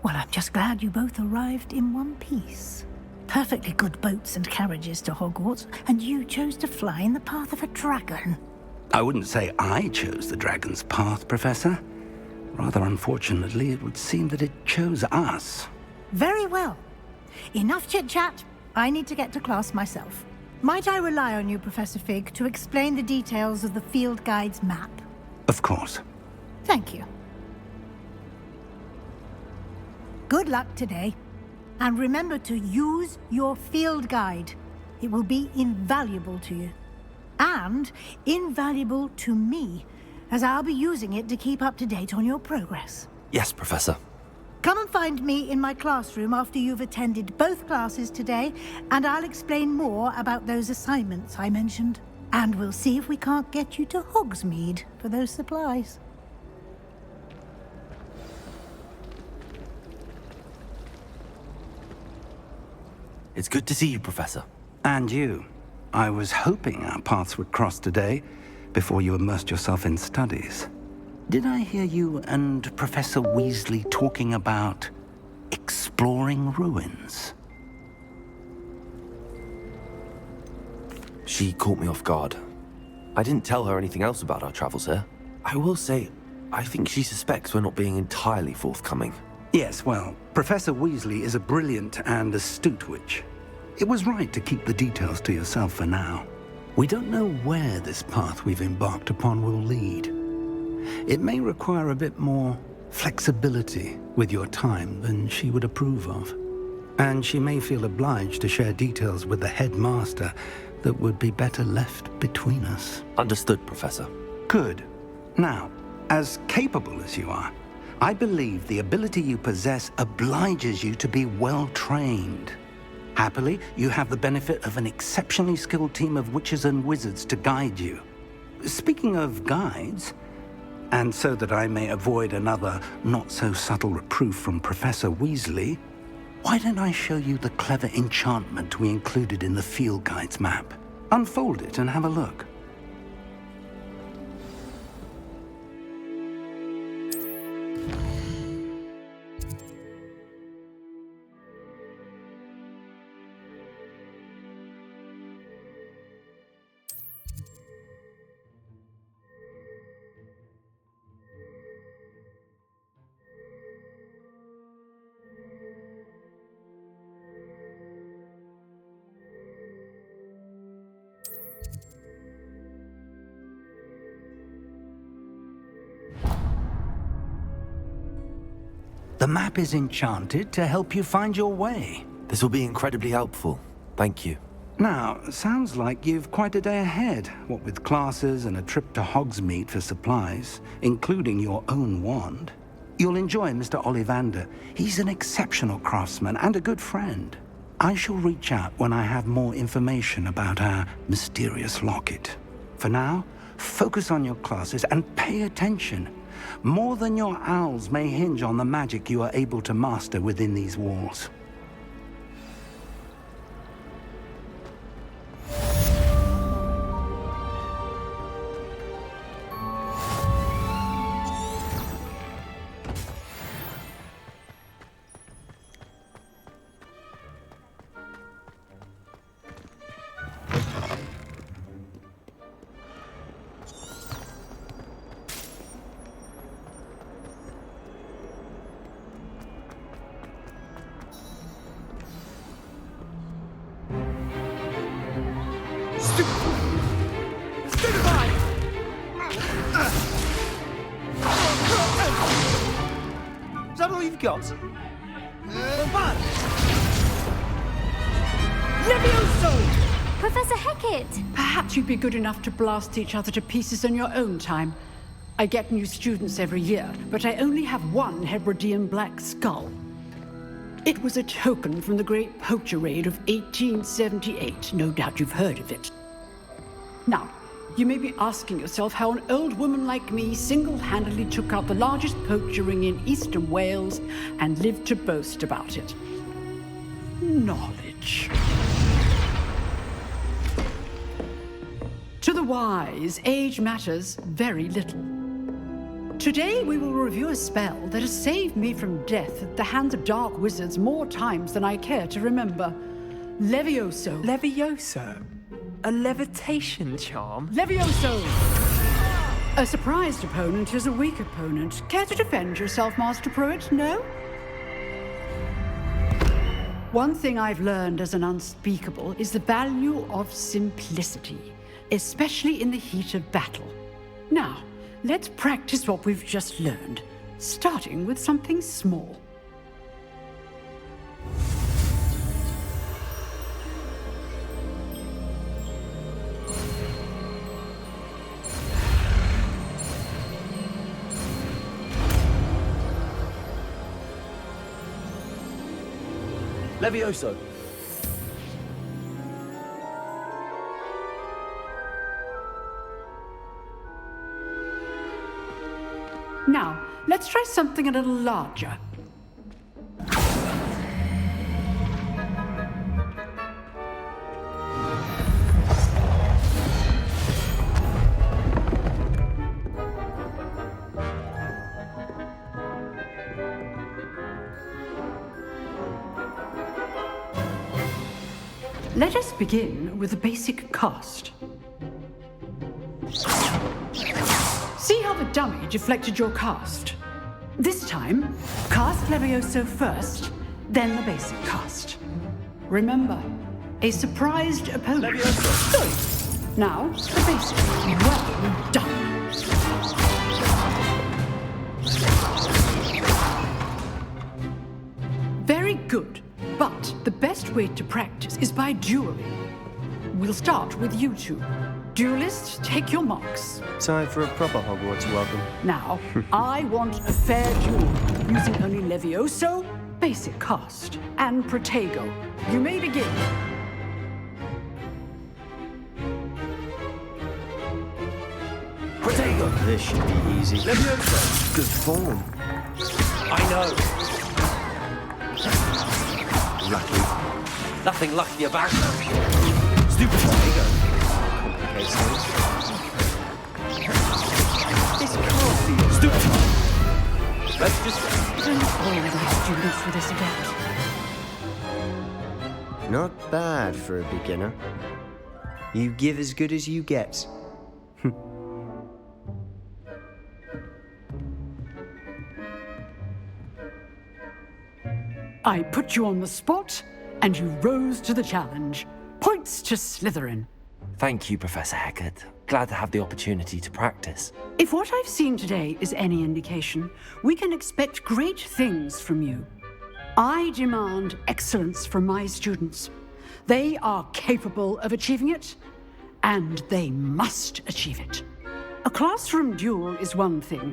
I'm just glad you both arrived in one piece. Perfectly good boats and carriages to Hogwarts, and you chose to fly in the path of a dragon. I wouldn't say I chose the dragon's path, Professor. Rather unfortunately, it would seem that it chose us. Very well. Enough chit-chat. I need to get to class myself. Might I rely on you, Professor Fig, to explain the details of the field guide's map? Of course. Thank you. Good luck today. And remember to use your field guide. It will be invaluable to you. And invaluable to me, as I'll be using it to keep up to date on your progress. Yes, Professor. Come and find me in my classroom after you've attended both classes today, and I'll explain more about those assignments I mentioned. And we'll see if we can't get you to Hogsmeade for those supplies. It's good to see you, Professor. And you. I was hoping our paths would cross today, before you immersed yourself in studies. Did I hear you and Professor Weasley talking about exploring ruins? She caught me off guard. I didn't tell her anything else about our travels here. I will say, I think she suspects we're not being entirely forthcoming. Yes, well, Professor Weasley is a brilliant and astute witch. It was right to keep the details to yourself for now. We don't know where this path we've embarked upon will lead. It may require a bit more flexibility with your time than she would approve of. And she may feel obliged to share details with the headmaster that would be better left between us. Understood, Professor. Good. Now, as capable as you are, I believe the ability you possess obliges you to be well trained. Happily, you have the benefit of an exceptionally skilled team of witches and wizards to guide you. Speaking of guides, and so that I may avoid another not-so-subtle reproof from Professor Weasley, why don't I show you the clever enchantment we included in the field guide's map? Unfold it and have a look. The map is enchanted to help you find your way. This will be incredibly helpful. Thank you. Now, sounds like you've quite a day ahead, what with classes and a trip to Hogsmeade for supplies, including your own wand. You'll enjoy Mr. Ollivander. He's an exceptional craftsman and a good friend. I shall reach out when I have more information about our mysterious locket. For now, focus on your classes and pay attention. More than your owls may hinge on the magic you are able to master within these walls. Is that all you've got? Levioso! Professor Hecat! Perhaps you'd be good enough to blast each other to pieces in your own time. I get new students every year, but I only have one Hebridean black skull. It was a token from the Great Poacher Raid of 1878. No doubt you've heard of it. Now, you may be asking yourself how an old woman like me single-handedly took out the largest poacher ring in eastern Wales and lived to boast about it. Knowledge. To the wise, age matters very little. Today we will review a spell that has saved me from death at the hands of dark wizards more times than I care to remember. Levioso. Levioso? A levitation charm? Levioso! A surprised opponent is a weak opponent. Care to defend yourself, Master Pruitt? No? One thing I've learned as an unspeakable is the value of simplicity, especially in the heat of battle. Now, let's practice what we've just learned, starting with something small. Levioso! Now, let's try something a little larger. Let us begin with the basic cast. See how the dummy deflected your cast? This time, cast Levioso first, then the basic cast. Remember, a surprised opponent. Levioso. Good. Now, the basic. Well done. Very good. But the best way to practice is by dueling. We'll start with you two. Duelists, take your marks. Time for a proper Hogwarts welcome. Now, I want a fair duel, using only Levioso, basic cast, and Protego. You may begin. Protego! This should be easy. Levioso! Good form. I know. Lucky. Nothing lucky about that. Stupid Protego. Complicates things. This can't be stupid. Let's just... Don't worry about students for this event. Not bad for a beginner. You give as good as you get. I put you on the spot, and you rose to the challenge. Points to Slytherin. Thank you, Professor Hecat. Glad to have the opportunity to practice. If what I've seen today is any indication, we can expect great things from you. I demand excellence from my students. They are capable of achieving it, and they must achieve it. A classroom duel is one thing,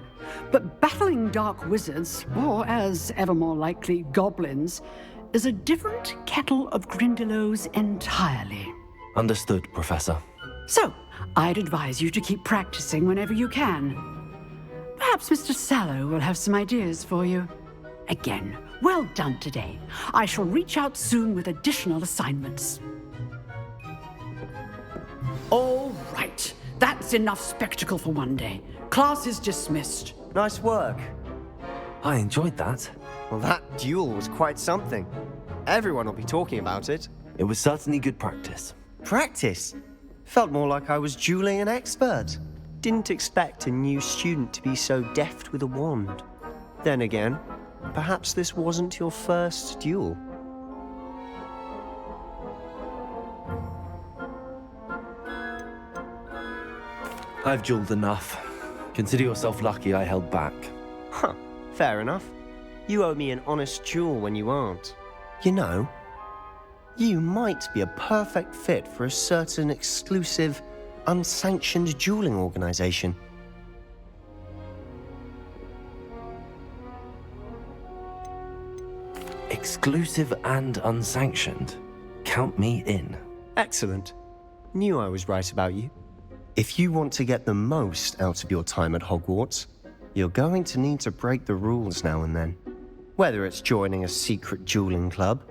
but battling dark wizards, or as ever more likely, goblins, is a different kettle of Grindylows entirely. Understood, Professor. So, I'd advise you to keep practicing whenever you can. Perhaps Mr. Sallow will have some ideas for you. Again, well done today. I shall reach out soon with additional assignments. All right. That's enough spectacle for one day. Class is dismissed. Nice work. I enjoyed that. Well, that duel was quite something. Everyone will be talking about it. It was certainly good practice. Practice? Felt more like I was dueling an expert. Didn't expect a new student to be so deft with a wand. Then again, perhaps this wasn't your first duel. I've dueled enough. Consider yourself lucky I held back. Huh, fair enough. You owe me an honest duel when you aren't. You know, you might be a perfect fit for a certain exclusive, unsanctioned dueling organization. Exclusive and unsanctioned. Count me in. Excellent. Knew I was right about you. If you want to get the most out of your time at Hogwarts, you're going to need to break the rules now and then. Whether it's joining a secret dueling club,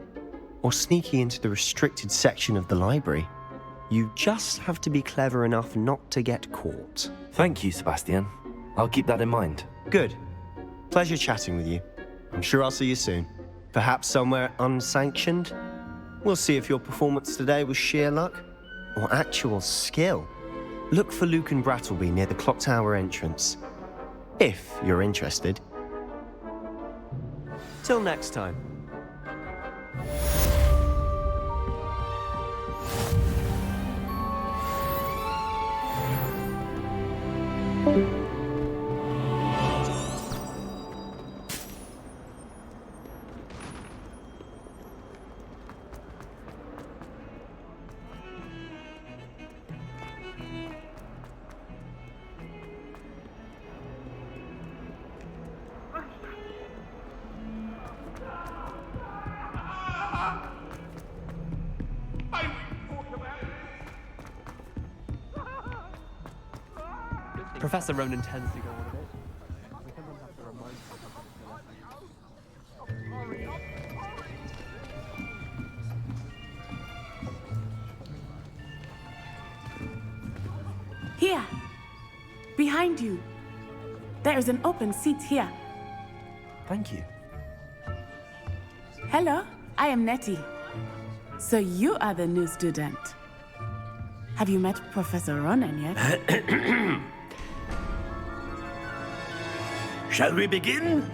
or sneaking into the restricted section of the library, you just have to be clever enough not to get caught. Thank you, Sebastian. I'll keep that in mind. Good. Pleasure chatting with you. I'm sure I'll see you soon. Perhaps somewhere unsanctioned? We'll see if your performance today was sheer luck, or actual skill. Look for Luke and Brattleby near the clock tower entrance, if you're interested. Till next time. Professor Ronan tends to go on a bit. Here, behind you. There is an open seat here. Thank you. Hello, I am Nettie. So you are the new student. Have you met Professor Ronan yet? Shall we begin?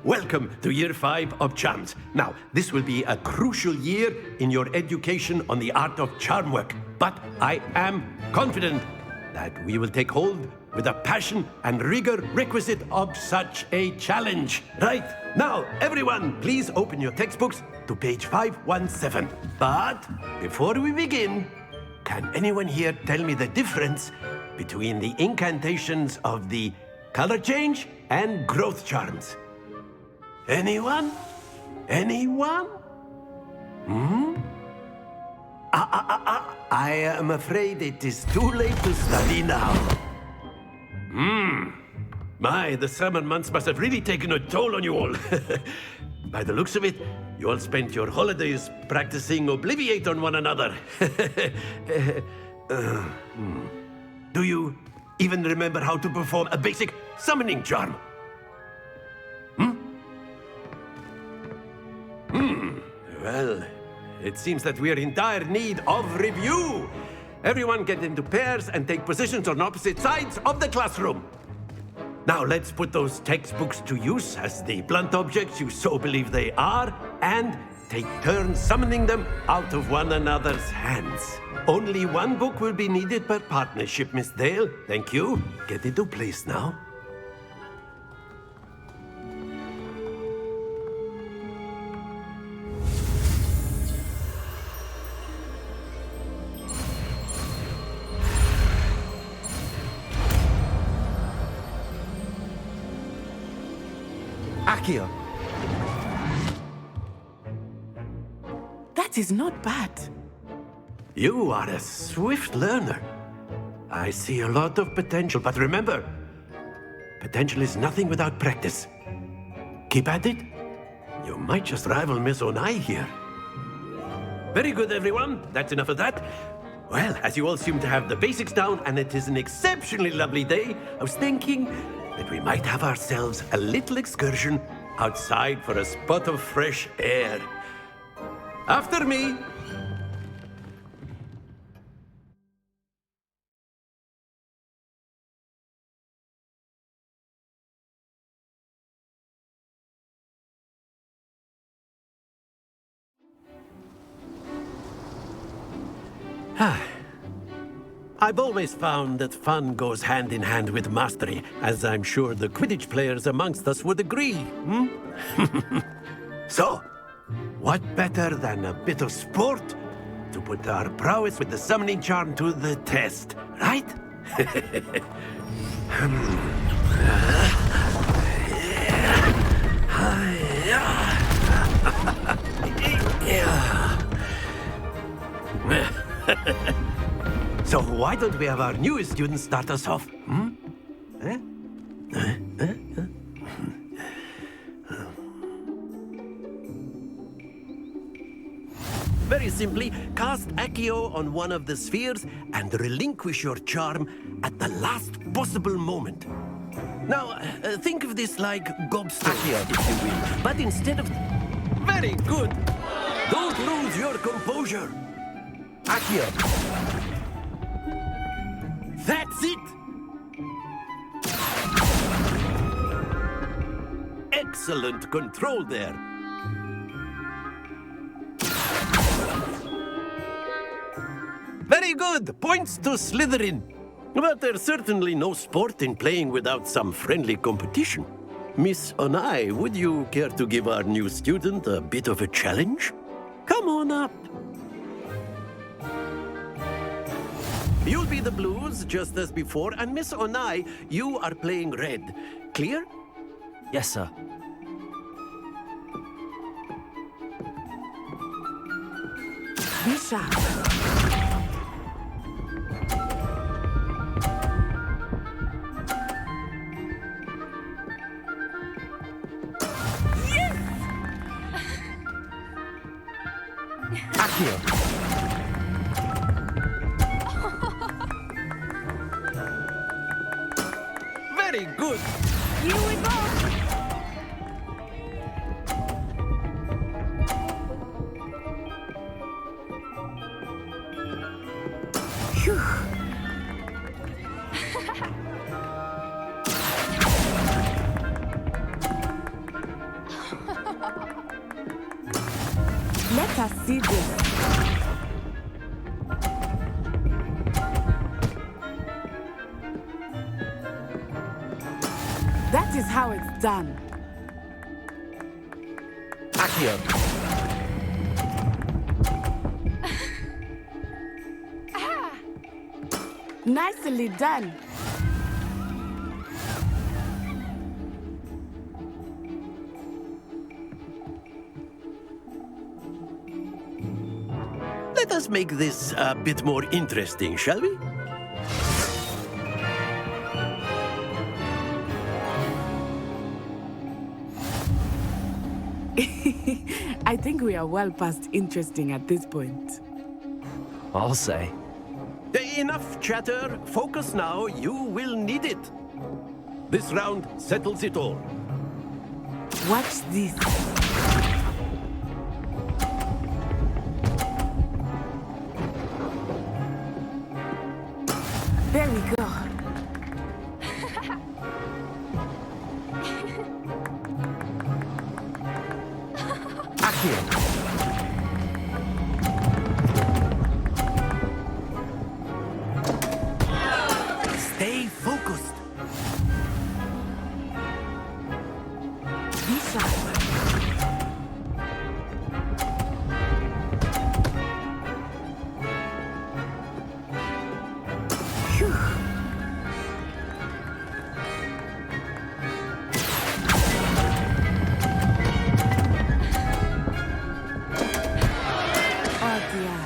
Welcome to Year 5 of Charms. Now, this will be a crucial year in your education on the art of charm work. But I am confident that we will take hold with the passion and rigor requisite of such a challenge. Right, now, everyone, please open your textbooks to page 517. But before we begin, can anyone here tell me the difference between the incantations of the color change and growth charms? Anyone? Anyone? I am afraid it is too late to study now. My, the summer months must have really taken a toll on you all. By the looks of it, you all spent your holidays practicing Obliviate on one another. Do you even remember how to perform a basic summoning charm? Well, it seems that we are in dire need of review. Everyone get into pairs and take positions on opposite sides of the classroom. Now let's put those textbooks to use as the blunt objects you so believe they are, and take turns summoning them out of one another's hands. Only one book will be needed per partnership, Miss Dale. Thank you. Get into place now. Akio. That is not bad. You are a swift learner. I see a lot of potential, but remember, potential is nothing without practice. Keep at it. You might just rival Miss Onai here. Very good, everyone. That's enough of that. Well, as you all seem to have the basics down, and it is an exceptionally lovely day, I was thinking that we might have ourselves a little excursion outside for a spot of fresh air. After me. I've always found that fun goes hand in hand with mastery, as I'm sure the Quidditch players amongst us would agree. So, what better than a bit of sport to put our prowess with the summoning charm to the test, right? So why don't we have our newest student start us off? Very simply, cast Accio on one of the spheres and relinquish your charm at the last possible moment. Now, think of this like gobstone, if you will. But instead of... Very good! Don't lose your composure! Accio! That's it! Excellent control there. Very good! Points to Slytherin. But there's certainly no sport in playing without some friendly competition. Miss Onai, would you care to give our new student a bit of a challenge? Come on up. You'll be the blues, just as before, and Miss Onai, you are playing red. Clear? Yes, sir. Be sharp. Akio. Very good. Here we go. Phew. Let us see this. That is how it's done. Accio. Nicely done. Let us make this a bit more interesting, shall we? I think we are well past interesting at this point. I'll say. Enough chatter. Focus now. You will need it. This round settles it all. Watch this. There we go. Accio. Stay focused. Be sharp. Phew. Oh dear.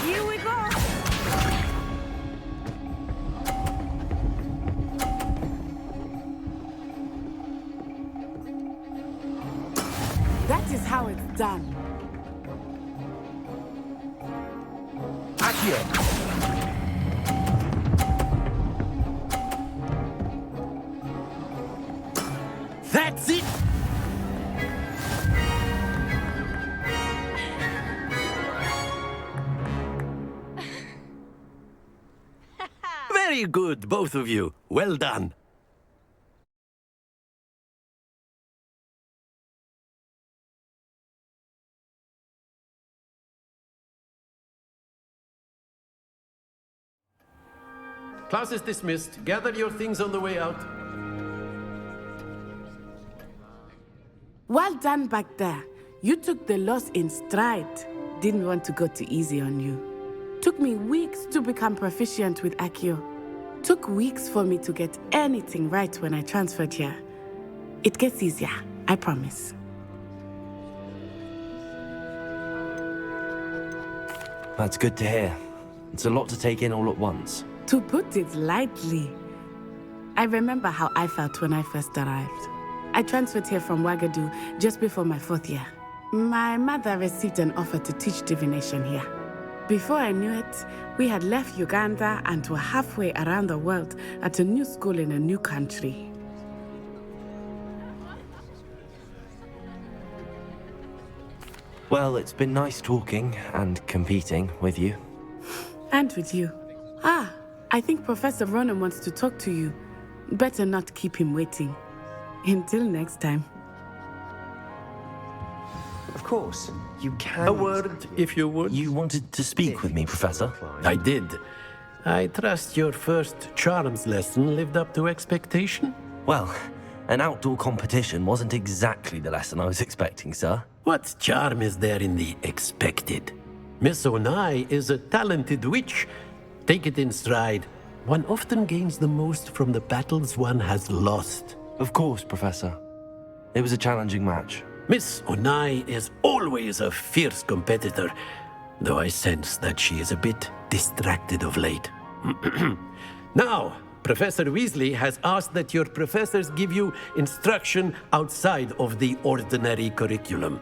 Here we go. That is how it's done. Accio. That's it. Very good, both of you. Well done. Class is dismissed. Gather your things on the way out. Well done back there. You took the loss in stride. Didn't want to go too easy on you. Took me weeks to become proficient with Accio. Took weeks for me to get anything right when I transferred here. It gets easier, I promise. That's good to hear. It's a lot to take in all at once. To put it lightly, I remember how I felt when I first arrived. I transferred here from Ouagadougou just before my 4th year. My mother received an offer to teach divination here. Before I knew it, we had left Uganda and were halfway around the world at a new school in a new country. Well, it's been nice talking and competing with you. And with you. Ah, I think Professor Ronan wants to talk to you. Better not keep him waiting. Until next time. Of course, you can. A word, if you would. You wanted to speak with me, Professor? I did. I trust your first charms lesson lived up to expectation? Well, an outdoor competition wasn't exactly the lesson I was expecting, sir. What charm is there in the expected? Miss Onai is a talented witch. Take it in stride. One often gains the most from the battles one has lost. Of course, Professor. It was a challenging match. Miss Onai is always a fierce competitor, though I sense that she is a bit distracted of late. Now, Professor Weasley has asked that your professors give you instruction outside of the ordinary curriculum.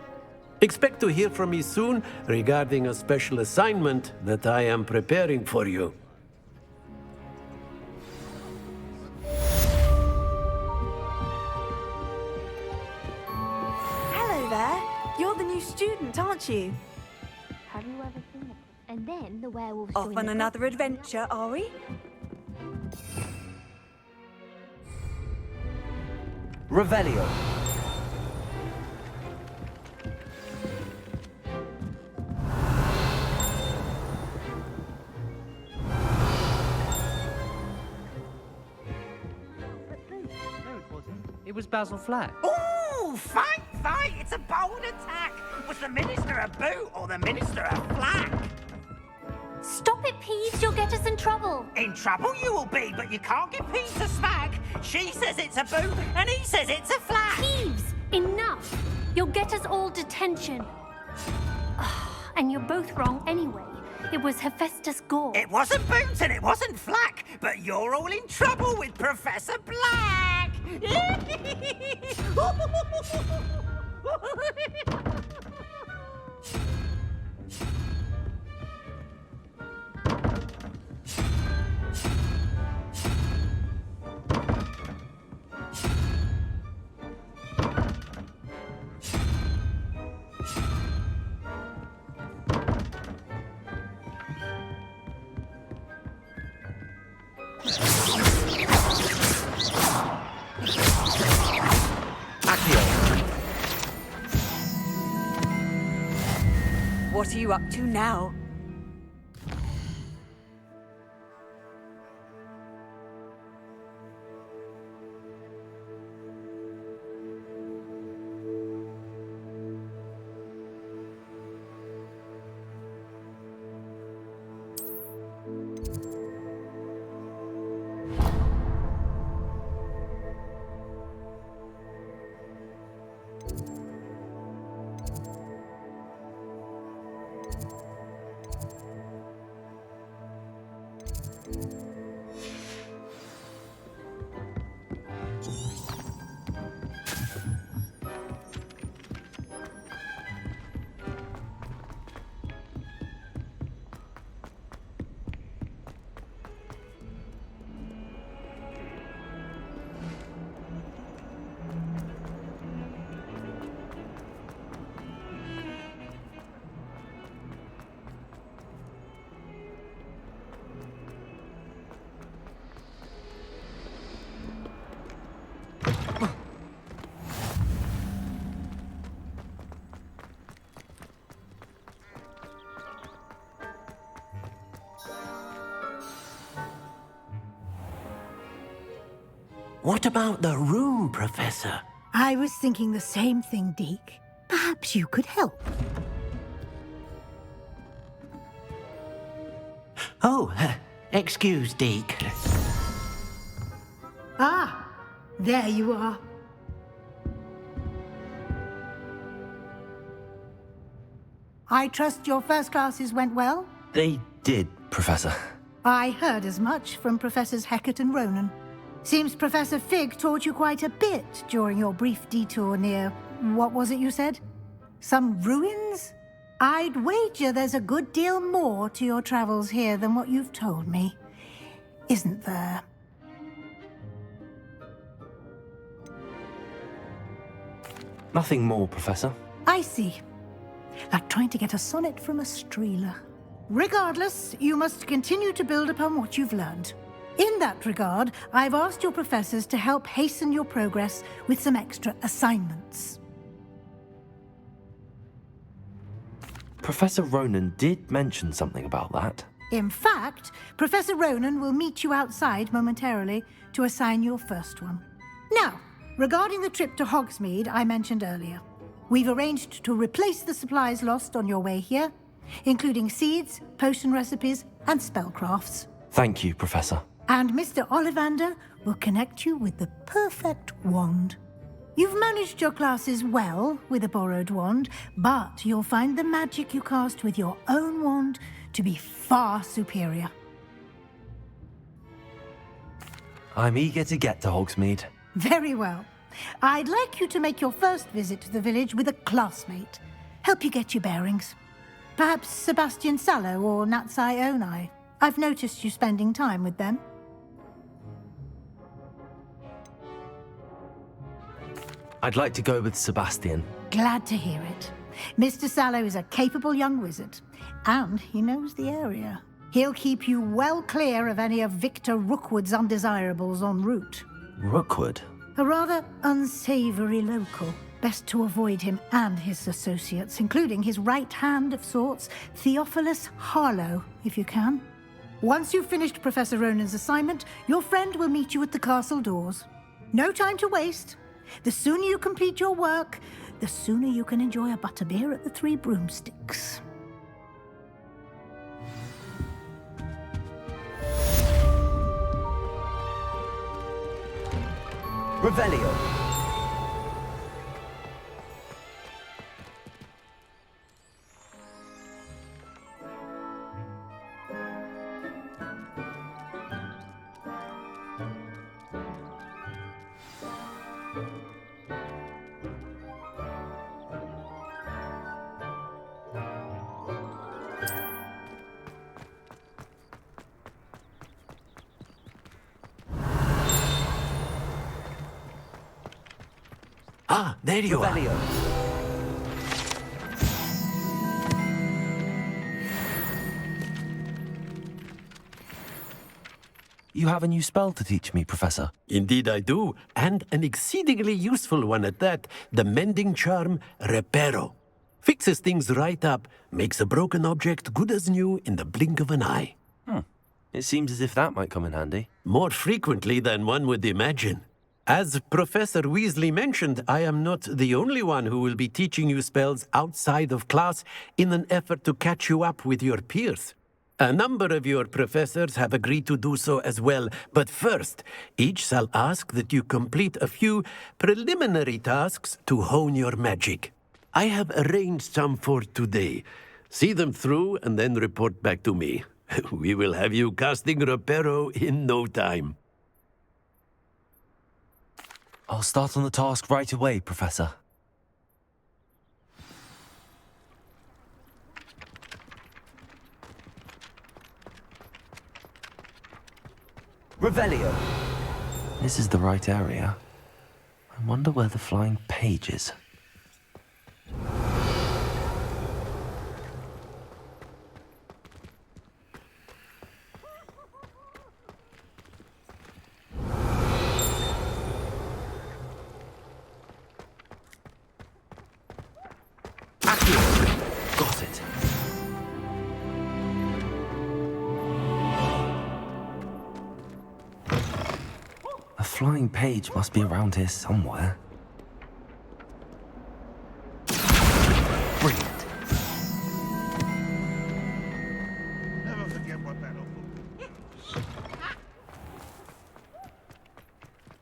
Expect to hear from me soon regarding a special assignment that I am preparing for you. Hello there. You're the new student, aren't you? Have you ever seen it? And then the werewolves Off on another adventure, are we? Revelio. No, it wasn't. It was Basil Flack. Ooh, fight, fight! It's a bold attack! Was the Minister a boot or the Minister a flack? Stop it, Peeves. You'll get us in trouble. In trouble you will be, but you can't give Peeves a smack. She says it's a boot, and he says it's a flack. Peeves, enough. You'll get us all detention. And you're both wrong anyway. It was Hephaestus Gore. It wasn't boot and it wasn't flack, but you're all in trouble with Professor Black. What are you up to now? What about the room, Professor? I was thinking the same thing, Deke. Perhaps you could help. Oh, excuse, Deke. Ah, there you are. I trust your first classes went well? They did, Professor. I heard as much from Professors Hecat and Ronan. Seems Professor Fig taught you quite a bit during your brief detour near... what was it you said? Some ruins? I'd wager there's a good deal more to your travels here than what you've told me. Isn't there? Nothing more, Professor. I see. Like trying to get a sonnet from a streeler. Regardless, you must continue to build upon what you've learned. In that regard, I've asked your professors to help hasten your progress with some extra assignments. Professor Ronan did mention something about that. In fact, Professor Ronan will meet you outside momentarily to assign your first one. Now, regarding the trip to Hogsmeade I mentioned earlier, we've arranged to replace the supplies lost on your way here, including seeds, potion recipes, and spellcrafts. Thank you, Professor. And Mr. Ollivander will connect you with the perfect wand. You've managed your classes well with a borrowed wand, but you'll find the magic you cast with your own wand to be far superior. I'm eager to get to Hogsmeade. Very well. I'd like you to make your first visit to the village with a classmate. Help you get your bearings. Perhaps Sebastian Sallow or Natsai Onai. I've noticed you spending time with them. I'd like to go with Sebastian. Glad to hear it. Mr. Sallow is a capable young wizard, and he knows the area. He'll keep you well clear of any of Victor Rookwood's undesirables en route. Rookwood? A rather unsavory local. Best to avoid him and his associates, including his right hand of sorts, Theophilus Harlow, if you can. Once you've finished Professor Ronan's assignment, your friend will meet you at the castle doors. No time to waste. The sooner you complete your work, the sooner you can enjoy a butterbeer at the Three Broomsticks. Revelio. Ah, there you are. You have a new spell to teach me, Professor. Indeed I do, and an exceedingly useful one at that. The mending charm, Reparo. Fixes things right up, makes a broken object good as new in the blink of an eye. It seems as if that might come in handy. More frequently than one would imagine. As Professor Weasley mentioned, I am not the only one who will be teaching you spells outside of class in an effort to catch you up with your peers. A number of your professors have agreed to do so as well, but first, each shall ask that you complete a few preliminary tasks to hone your magic. I have arranged some for today. See them through and then report back to me. We will have you casting Reparo in no time. I'll start on the task right away, Professor. Revelio. This is the right area. I wonder where the flying page is. Got it. A flying page must be around here somewhere. Brilliant. Never forget what battle.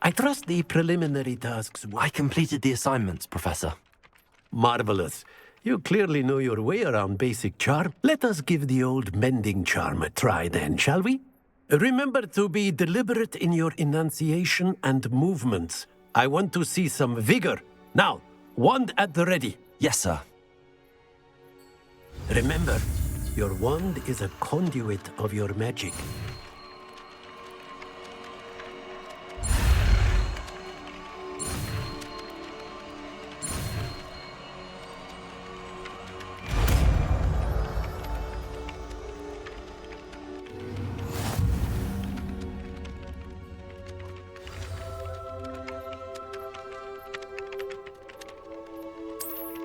I trust the preliminary tasks. I completed the assignments, Professor. Marvelous. You clearly know your way around basic charm. Let us give the old mending charm a try then, shall we? Remember to be deliberate in your enunciation and movements. I want to see some vigor. Now, wand at the ready. Yes, sir. Remember, your wand is a conduit of your magic.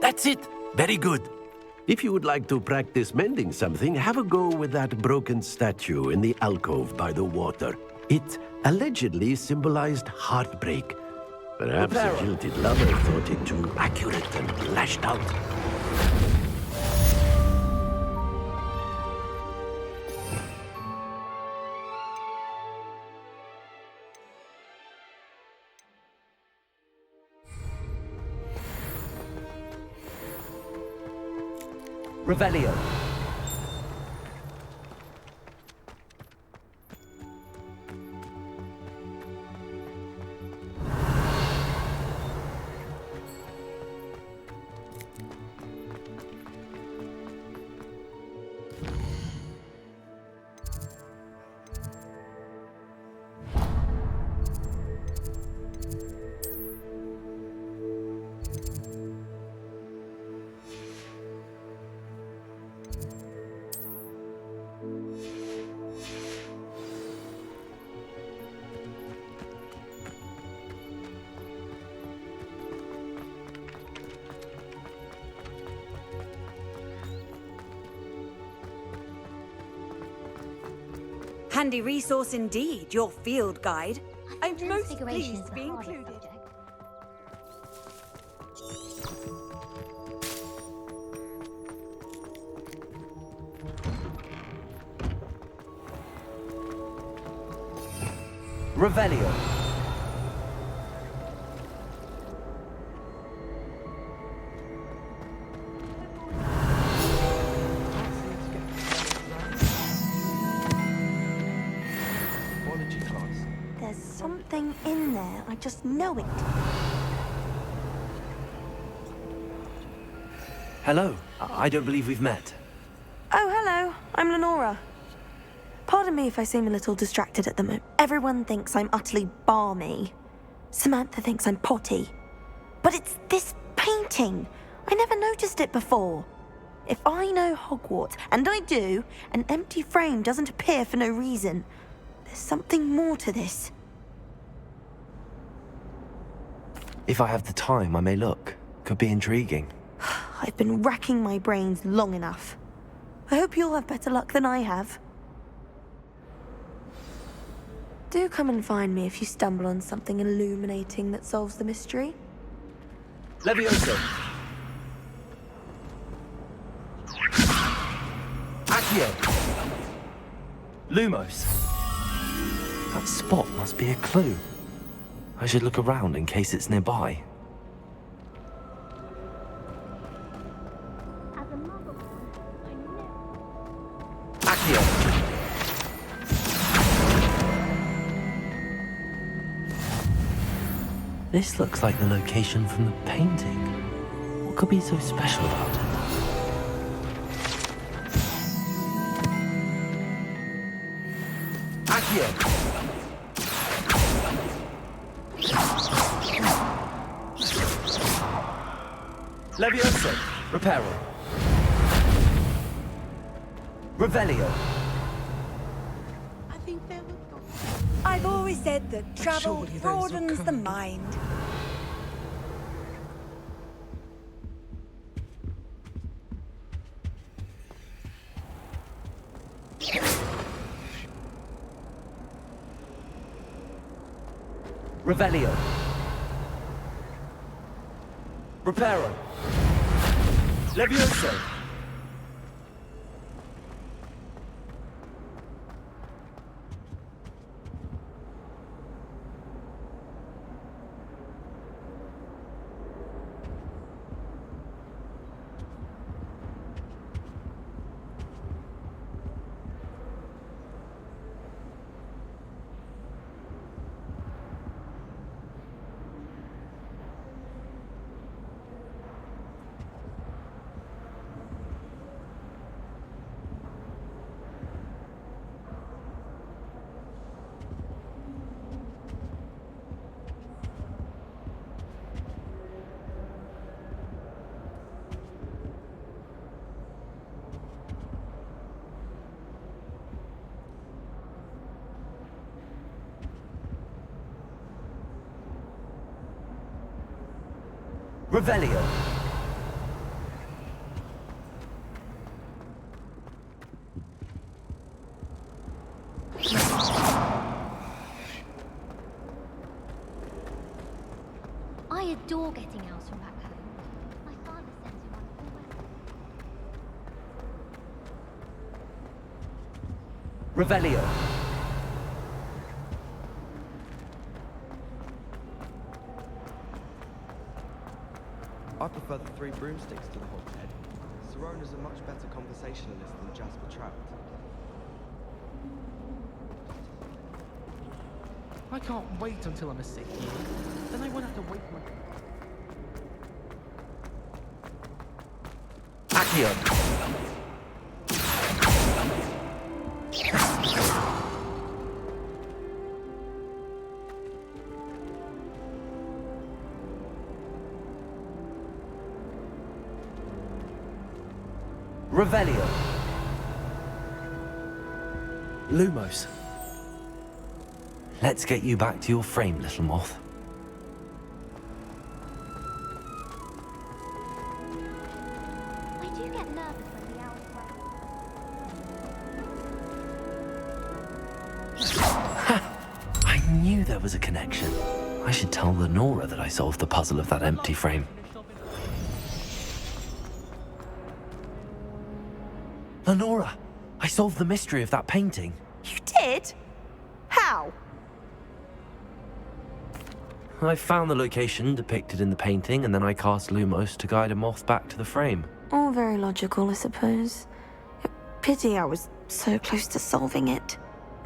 That's it. Very good. If you would like to practice mending something, have a go with that broken statue in the alcove by the water. It allegedly symbolized heartbreak. Perhaps a jilted lover thought it too accurate and lashed out. Revelio. Handy resource indeed, your field guide. I'm most Transfiguration is pleased to the be hardest included. subject. Revelio. There's something in there. I just know it. Hello. I don't believe we've met. Oh, hello. I'm Lenora. Pardon me if I seem a little distracted at the moment. Everyone thinks I'm utterly balmy. Samantha thinks I'm potty. But it's this painting. I never noticed it before. If I know Hogwarts, and I do, an empty frame doesn't appear for no reason. There's something more to this. If I have the time, I may look. Could be intriguing. I've been racking my brains long enough. I hope you'll have better luck than I have. Do come and find me if you stumble on something illuminating that solves the mystery. Levioso. Accio. Lumos. That spot must be a clue. I should look around in case it's nearby. Accio. This looks like the location from the painting. What could be so special about it? Accio. Levioso. Reparo. Revelio. I've always said that travel broadens the mind. Revelio. Reparo. Levioso. Revelio. I adore getting owls from back home. My father sends me one all weather. Revelio. I prefer the three broomsticks to the hogshead. Sirona's a much better conversationalist than Jasper Trout. I can't wait until I'm a sick year. Then I won't have to wait for my... Accio. Revelio. Lumos. Let's get you back to your frame, little moth. I do get nervous when the owls there was a connection. I should tell Lenora that I solved the puzzle of that empty frame. Lenora! I solved the mystery of that painting. You did? How? I found the location depicted in the painting, and then I cast Lumos to guide a moth back to the frame. All very logical, I suppose. Pity I was so close to solving it.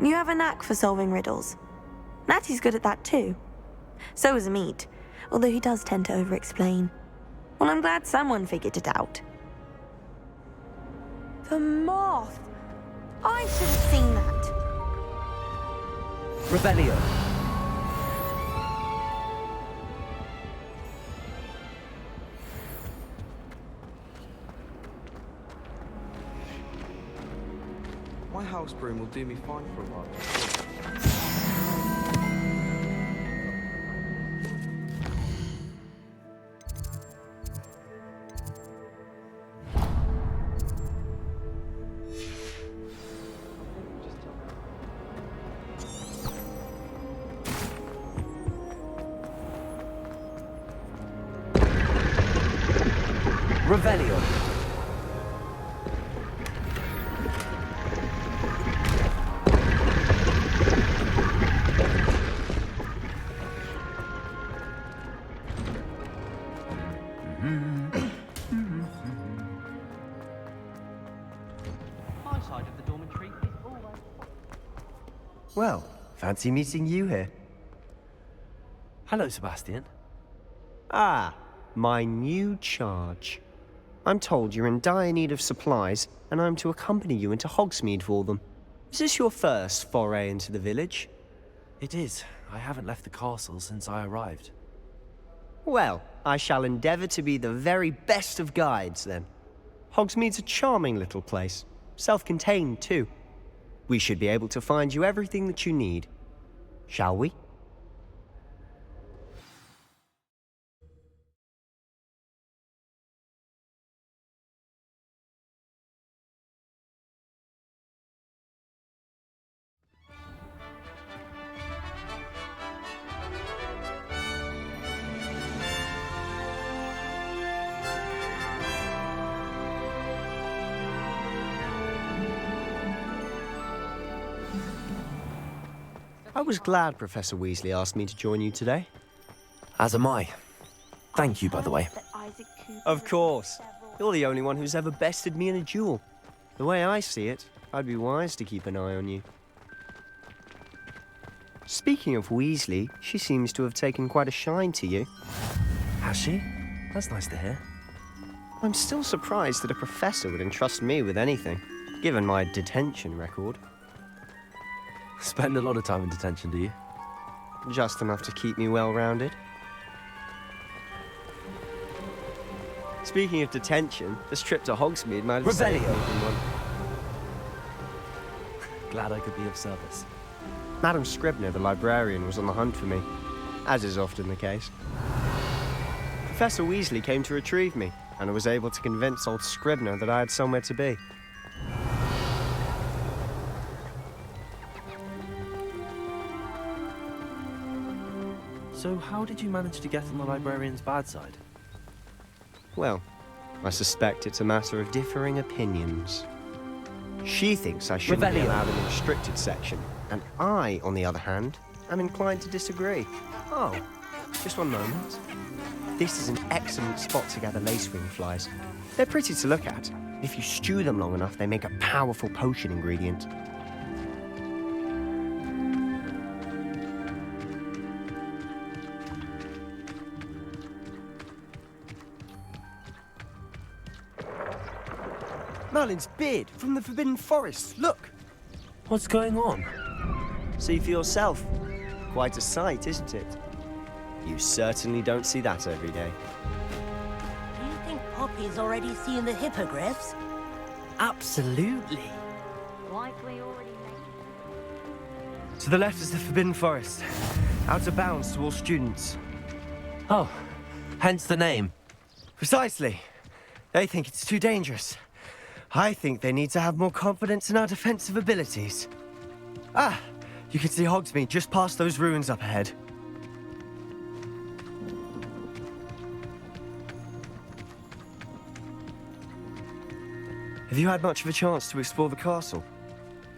You have a knack for solving riddles. Natty's good at that too. So is Amit, although he does tend to over-explain. Well, I'm glad someone figured it out. The moth! I should have seen that. Rebellion. My house broom will do me fine for a while. Revelio. My side of the dormitory is always... Well, fancy meeting you here. Hello, Sebastian. Ah, my new charge. I'm told you're in dire need of supplies, and I'm to accompany you into Hogsmeade for them. Is this your first foray into the village? It is. I haven't left the castle since I arrived. Well, I shall endeavour to be the very best of guides, then. Hogsmeade's a charming little place. Self-contained, too. We should be able to find you everything that you need. Shall we? I was glad Professor Weasley asked me to join you today. As am I. Thank you, by the way. Of course. You're the only one who's ever bested me in a duel. The way I see it, I'd be wise to keep an eye on you. Speaking of Weasley, she seems to have taken quite a shine to you. Has she? That's nice to hear. I'm still surprised that a professor would entrust me with anything, given my detention record. Spend a lot of time in detention, do you? Just enough to keep me well-rounded. Speaking of detention, this trip to Hogsmeade might have saved me from one. Glad I could be of service. Madam Scribner, the librarian, was on the hunt for me, as is often the case. Professor Weasley came to retrieve me, and I was able to convince old Scribner that I had somewhere to be. So how did you manage to get on the librarian's bad side? Well, I suspect it's a matter of differing opinions. She thinks I shouldn't be allowed in the restricted section, and I, on the other hand, am inclined to disagree. Oh, just one moment. This is an excellent spot to gather lacewing flies. They're pretty to look at. If you stew them long enough, they make a powerful potion ingredient. Merlin's beard from the Forbidden Forest. Look! What's going on? See for yourself. Quite a sight, isn't it? You certainly don't see that every day. Do you think Poppy's already seen the hippogriffs? Absolutely. Likely already To the left is the Forbidden Forest. Out of bounds to all students. Oh, hence the name. Precisely. They think it's too dangerous. I think they need to have more confidence in our defensive abilities. Ah, You can see Hogsmeade just past those ruins up ahead. Have you had much of a chance to explore the castle?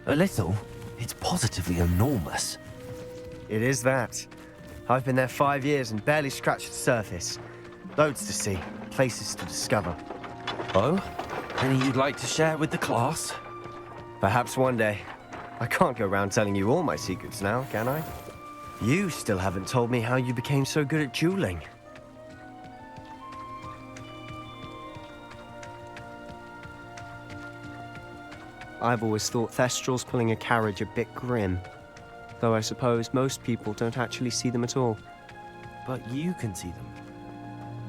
A little. It's positively enormous. It is that. I've been there 5 years and barely scratched the surface. Loads to see, places to discover. Oh? Any you'd like to share with the class? Perhaps one day. I can't go around telling you all my secrets now, can I? You still haven't told me how you became so good at dueling. I've always thought Thestrals pulling a carriage a bit grim. Though I suppose most people don't actually see them at all. But you can see them.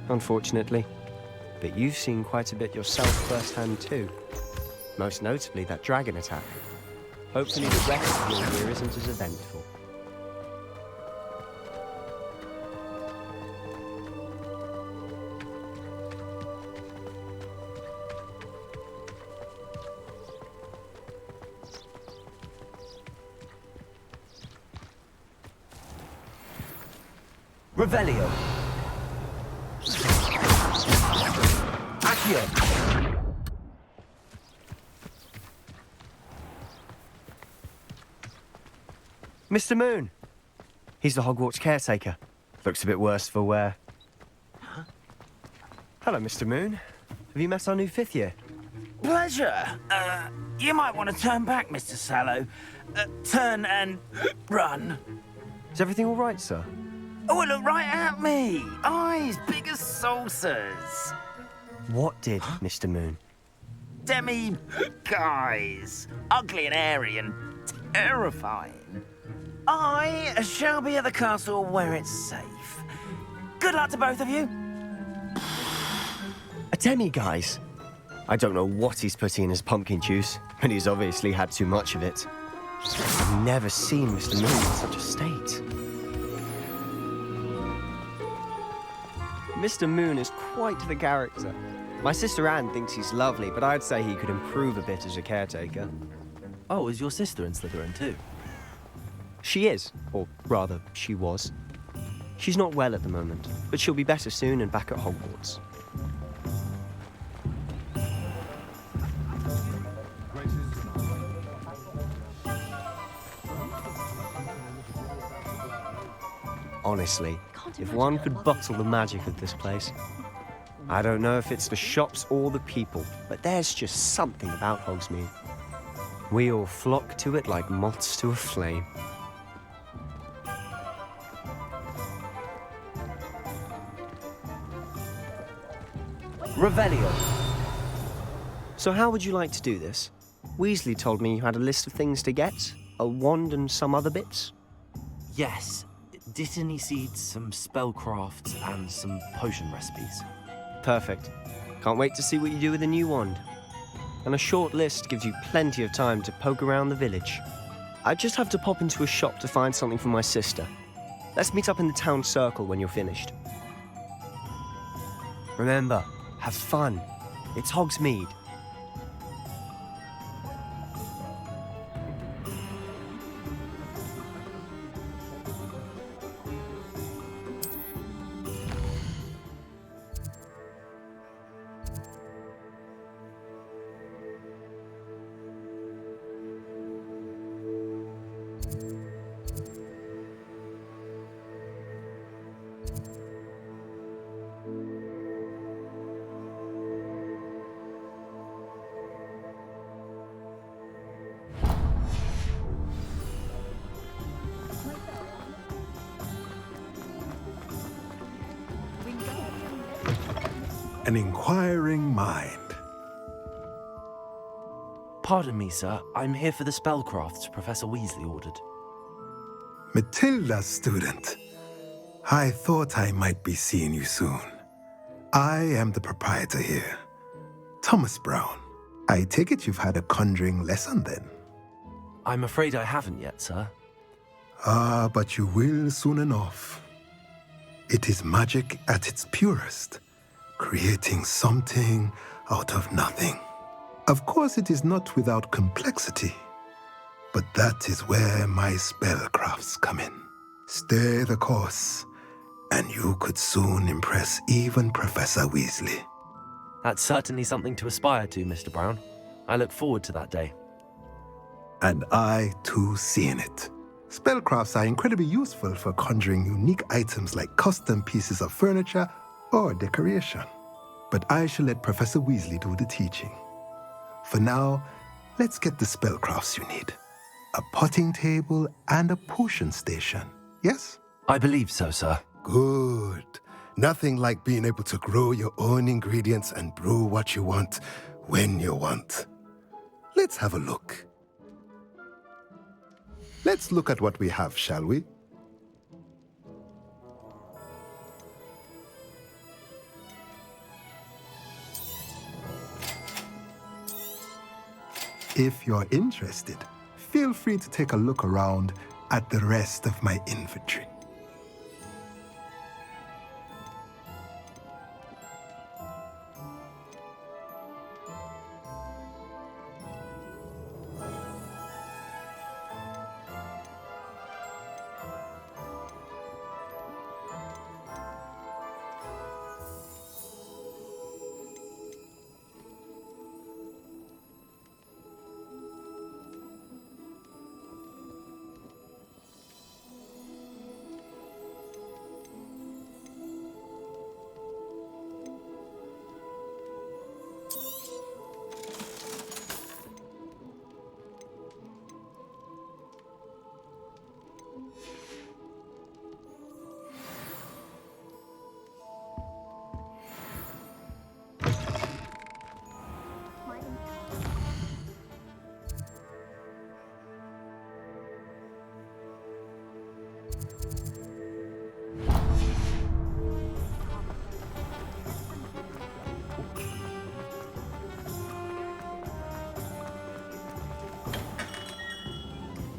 Unfortunately. But you've seen quite a bit yourself firsthand too. Most notably that dragon attack. Hopefully the rest of your year isn't as eventful. Revelio. Accio. Mr. Moon! He's the Hogwarts caretaker. Looks a bit worse for wear. Huh? Hello, Mr. Moon. Have you met our new 5th year? Pleasure. You might want to turn back, Mr. Sallow. Turn and run. Is everything all right, sir? Oh, look right at me. Eyes big as saucers. What did, Mr. Moon? Guys. Ugly and airy and terrifying. I shall be at the castle where it's safe. Good luck to both of you. A demi-guise? I don't know what he's putting in his pumpkin juice, but he's obviously had too much of it. I've never seen Mr. Moon in such a state. Mr. Moon is quite the character. My sister Anne thinks he's lovely, but I'd say he could improve a bit as a caretaker. Oh, is your sister in Slytherin too? She is, or rather, she was. She's not well at the moment, but she'll be better soon and back at Hogwarts. Honestly, if one could bottle the magic of this place. I don't know if it's the shops or the people, but there's just something about Hogsmeade. We all flock to it like moths to a flame. Revelio. So how would you like to do this? Weasley told me you had a list of things to get, a wand and some other bits. Yes. Dittany seeds, some spellcrafts, and some potion recipes. Perfect. Can't wait to see what you do with the new wand. And a short list gives you plenty of time to poke around the village. I just have to pop into a shop to find something for my sister. Let's meet up in the town circle when you're finished. Remember, have fun. It's Hogsmeade. An inquiring mind. Pardon me, sir. I'm here for the spellcrafts Professor Weasley ordered. Matilda's student. I thought I might be seeing you soon. I am the proprietor here, Thomas Brown. I take it you've had a conjuring lesson then? I'm afraid I haven't yet, sir. Ah, but you will soon enough. It is magic at its purest, creating something out of nothing. Of course, it is not without complexity. But that is where my spellcrafts come in. Stay the course, and you could soon impress even Professor Weasley. That's certainly something to aspire to, Mr. Brown. I look forward to that day. And I, too, see in it. Spellcrafts are incredibly useful for conjuring unique items like custom pieces of furniture or decoration. But I shall let Professor Weasley do the teaching. For now, let's get the spellcrafts you need. A potting table and a potion station, yes? I believe so, sir. Good. Nothing like being able to grow your own ingredients and brew what you want when you want. Let's have a look. Let's look at what we have, shall we? If you're interested, feel free to take a look around at the rest of my inventory.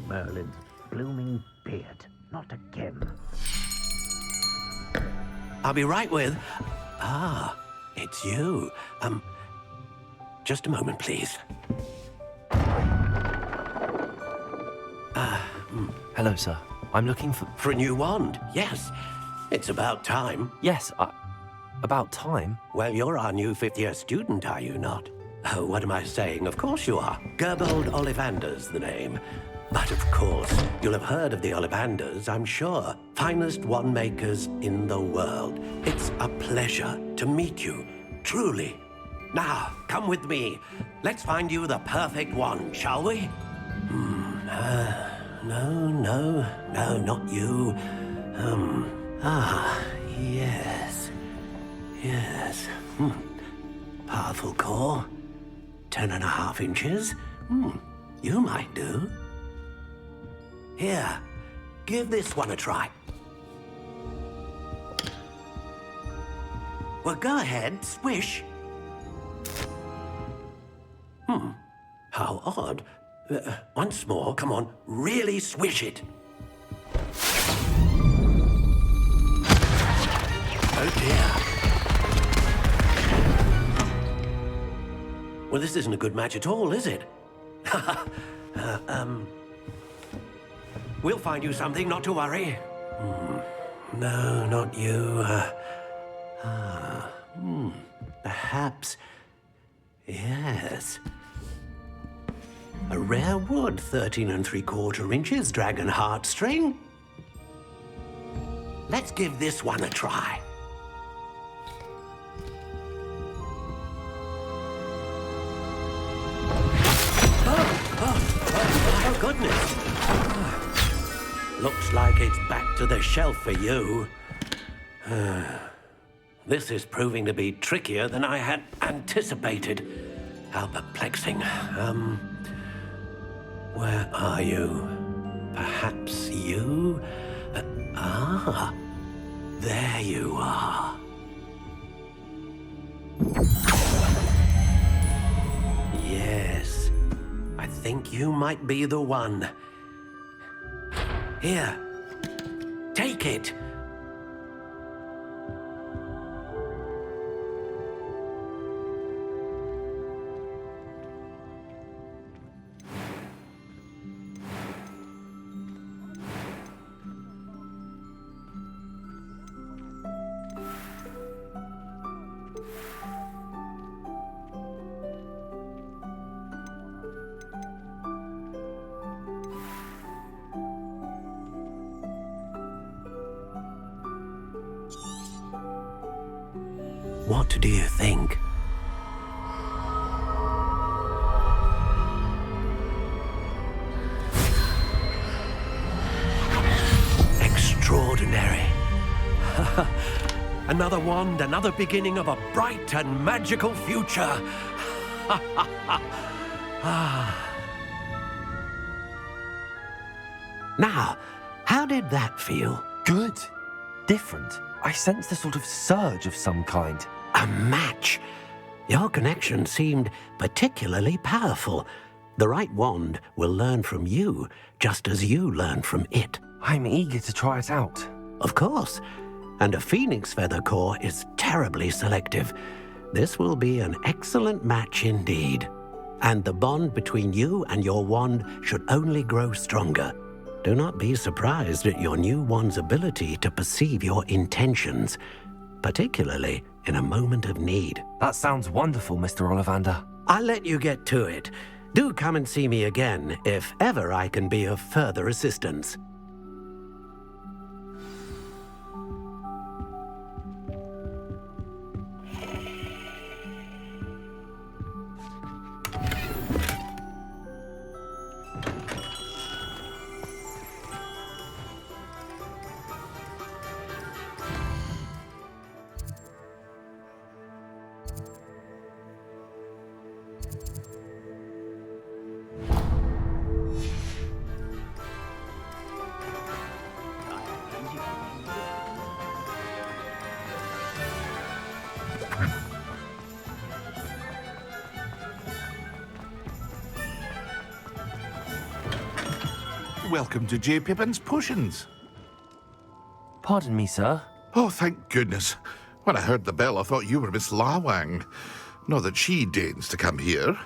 Merlin's blooming beard. Not again. I'll be right with... Ah, it's you. Just a moment, please. Hello, sir. I'm looking for... For a new wand, yes. It's about time. Yes, about time? Well, you're our new fifth-year student, are you not? Oh, what am I saying? Of course you are. Gerbold Ollivander's the name. But of course, you'll have heard of the Ollivanders, I'm sure. Finest wand makers in the world. It's a pleasure to meet you, truly. Now, come with me. Let's find you the perfect wand, shall we? No, not you. Yes. Powerful core. 10.5 inches. You might do. Here, give this one a try. Well, go ahead, swish. How odd. Once more, come on, really swish it. Oh dear. Well, this isn't a good match at all, is it? We'll find you something, not to worry. No, not you. Perhaps. Yes. A rare wood, 13 3/4 inches, dragon heartstring. Let's give this one a try. Oh, goodness. Looks like it's back to the shelf for you. This is proving to be trickier than I had anticipated. How perplexing. Where are you? Perhaps you? There you are. Yes, I think you might be the one. Here, take it. What do you think? Extraordinary. Another wand, another beginning of a bright and magical future. Now, how did that feel? Good. Different. I sensed a sort of surge of some kind. A match. Your connection seemed particularly powerful. The right wand will learn from you, just as you learn from it. I'm eager to try it out. Of course. And a phoenix feather core is terribly selective. This will be an excellent match indeed. And the bond between you and your wand should only grow stronger. Do not be surprised at your new wand's ability to perceive your intentions, particularly in a moment of need. That sounds wonderful, Mr. Ollivander. I'll let you get to it. Do come and see me again if ever I can be of further assistance. Welcome to J. Pippin's Potions. Pardon me, sir. Oh, thank goodness. When I heard the bell, I thought you were Miss Lawang. Not that she deigns to come here.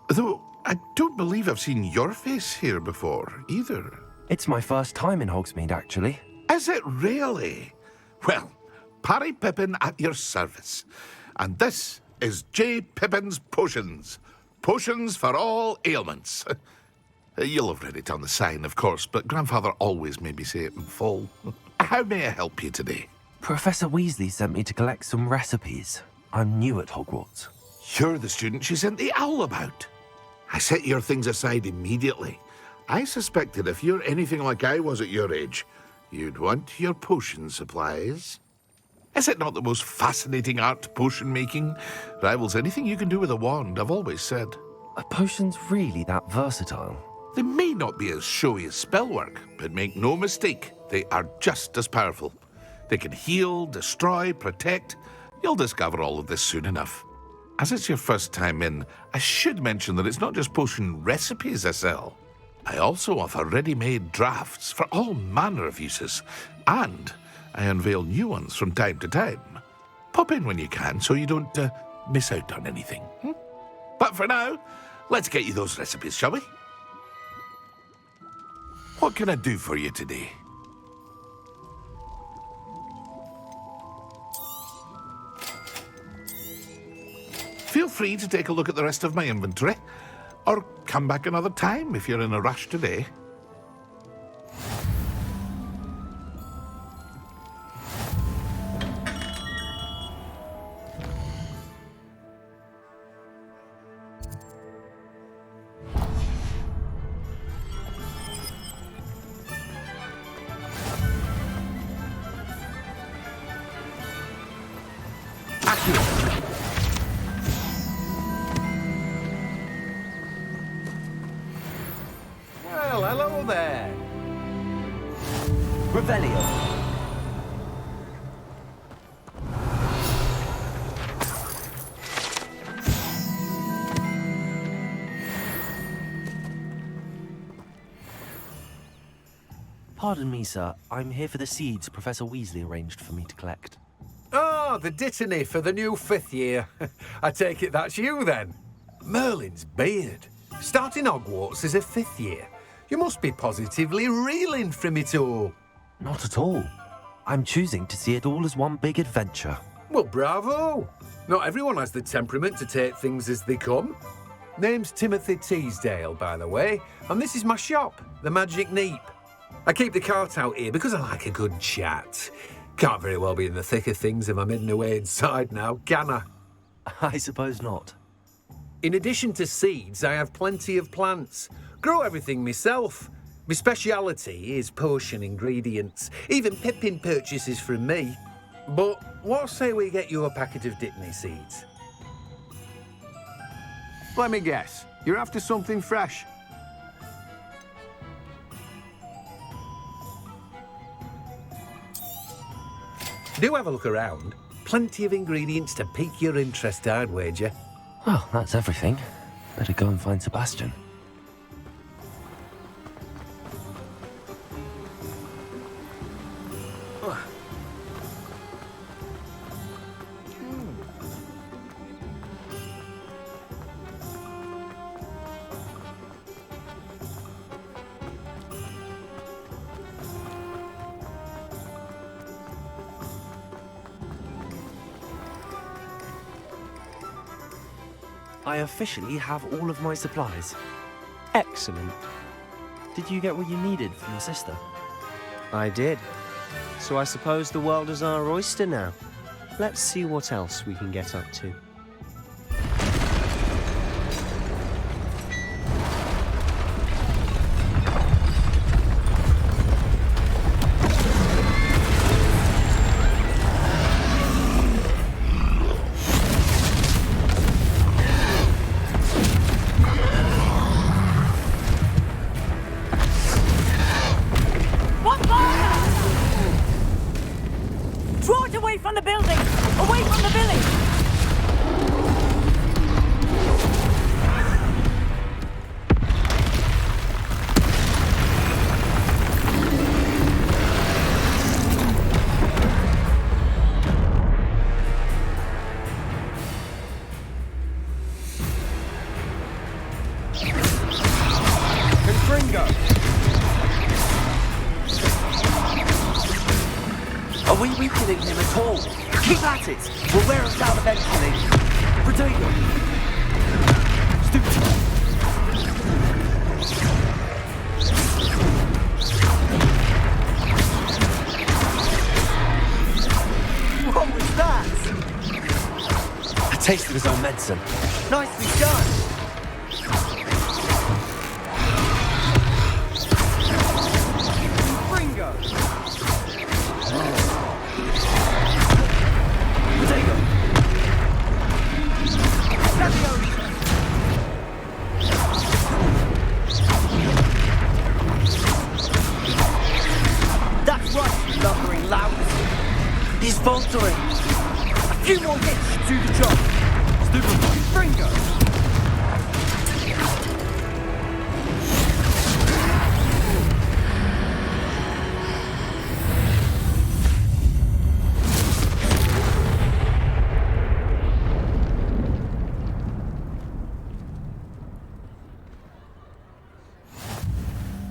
Though I don't believe I've seen your face here before, either. It's my first time in Hogsmeade, actually. Is it really? Well, Parry Pippin at your service. And this is J. Pippin's Potions. Potions for all ailments. You'll have read it on the sign, of course, but Grandfather always made me say it in full. How may I help you today? Professor Weasley sent me to collect some recipes. I'm new at Hogwarts. You're the student she sent the owl about. I set your things aside immediately. I suspected if you're anything like I was at your age, you'd want your potion supplies. Is it not the most fascinating art, potion making? Rivals anything you can do with a wand, I've always said. Are potions really that versatile? They may not be as showy as spellwork, but make no mistake, they are just as powerful. They can heal, destroy, protect. You'll discover all of this soon enough. As it's your first time in, I should mention that it's not just potion recipes I sell. I also offer ready-made drafts for all manner of uses, and I unveil new ones from time to time. Pop in when you can so you don't miss out on anything. But for now, let's get you those recipes, shall we? What can I do for you today? Feel free to take a look at the rest of my inventory, or come back another time if you're in a rush today. Well, hello there. Revelio. Pardon me, sir. I'm here for the seeds Professor Weasley arranged for me to collect. Oh, the dittany for the new 5th year. I take it that's you, then. Merlin's beard. Starting Hogwarts as a 5th year. You must be positively reeling from it all. Not at all. I'm choosing to see it all as one big adventure. Well, bravo. Not everyone has the temperament to take things as they come. Name's Timothy Teasdale, by the way, and this is my shop, the Magic Neep. I keep the cart out here because I like a good chat. Can't very well be in the thick of things if I'm hidden away inside now, can I? I suppose not. In addition to seeds, I have plenty of plants. Grow everything myself. My speciality is potion ingredients. Even Pippin purchases from me. But what say we get you a packet of Dittany seeds? Let me guess. You're after something fresh. Do have a look around. Plenty of ingredients to pique your interest, I'd wager. Well, that's everything. Better go and find Sebastian. I officially have all of my supplies. Excellent. Did you get what you needed from your sister? I did. So I suppose the world is our oyster now. Let's see what else we can get up to. Are we weakening him at all? Keep at it! We'll wear us out eventually. Potato! Stupid! What was that? A taste of his own medicine. Nicely done! That's right, you lumbering lout. He's faltering. A few more hits to do the job. Stupid Fringo.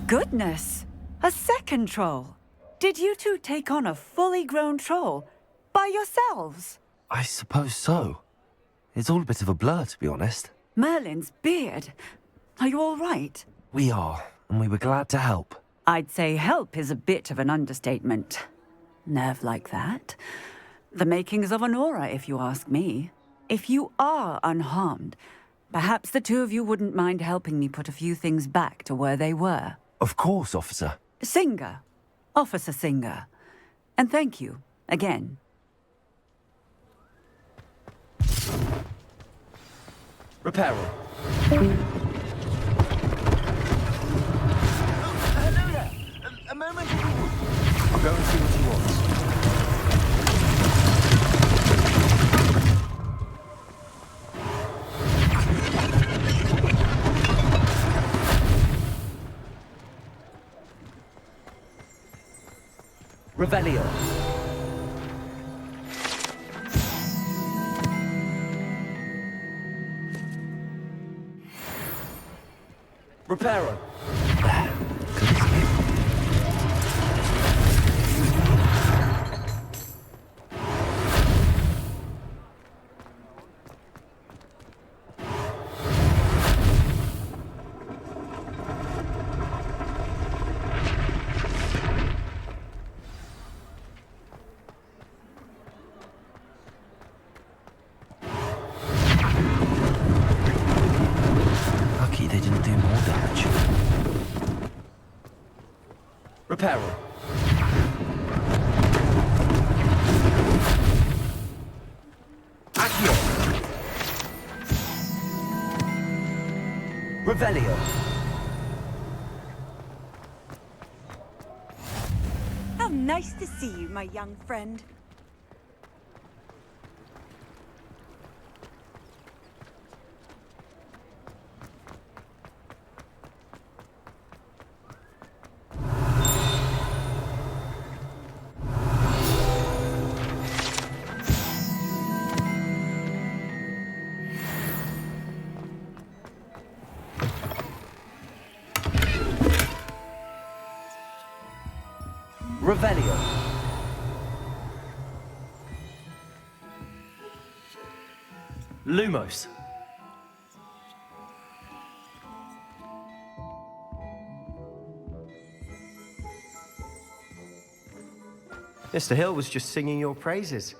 Goodness! A second troll! Did you two take on a fully grown troll? By yourselves? I suppose so. It's all a bit of a blur, to be honest. Merlin's beard. Are you all right? We are, and we were glad to help. I'd say help is a bit of an understatement. Nerve like that. The makings of an aura, if you ask me. If you are unharmed, perhaps the two of you wouldn't mind helping me put a few things back to where they were. Of course, officer. Singer. Officer Singer. And thank you, again. Reparo. Hello there. A moment. I'll go and see what he wants. Revelio. Reparo. Repair all. Accio. Revelio. How nice to see you, my young friend. Revelio. Lumos. Mr. Hill was just singing your praises.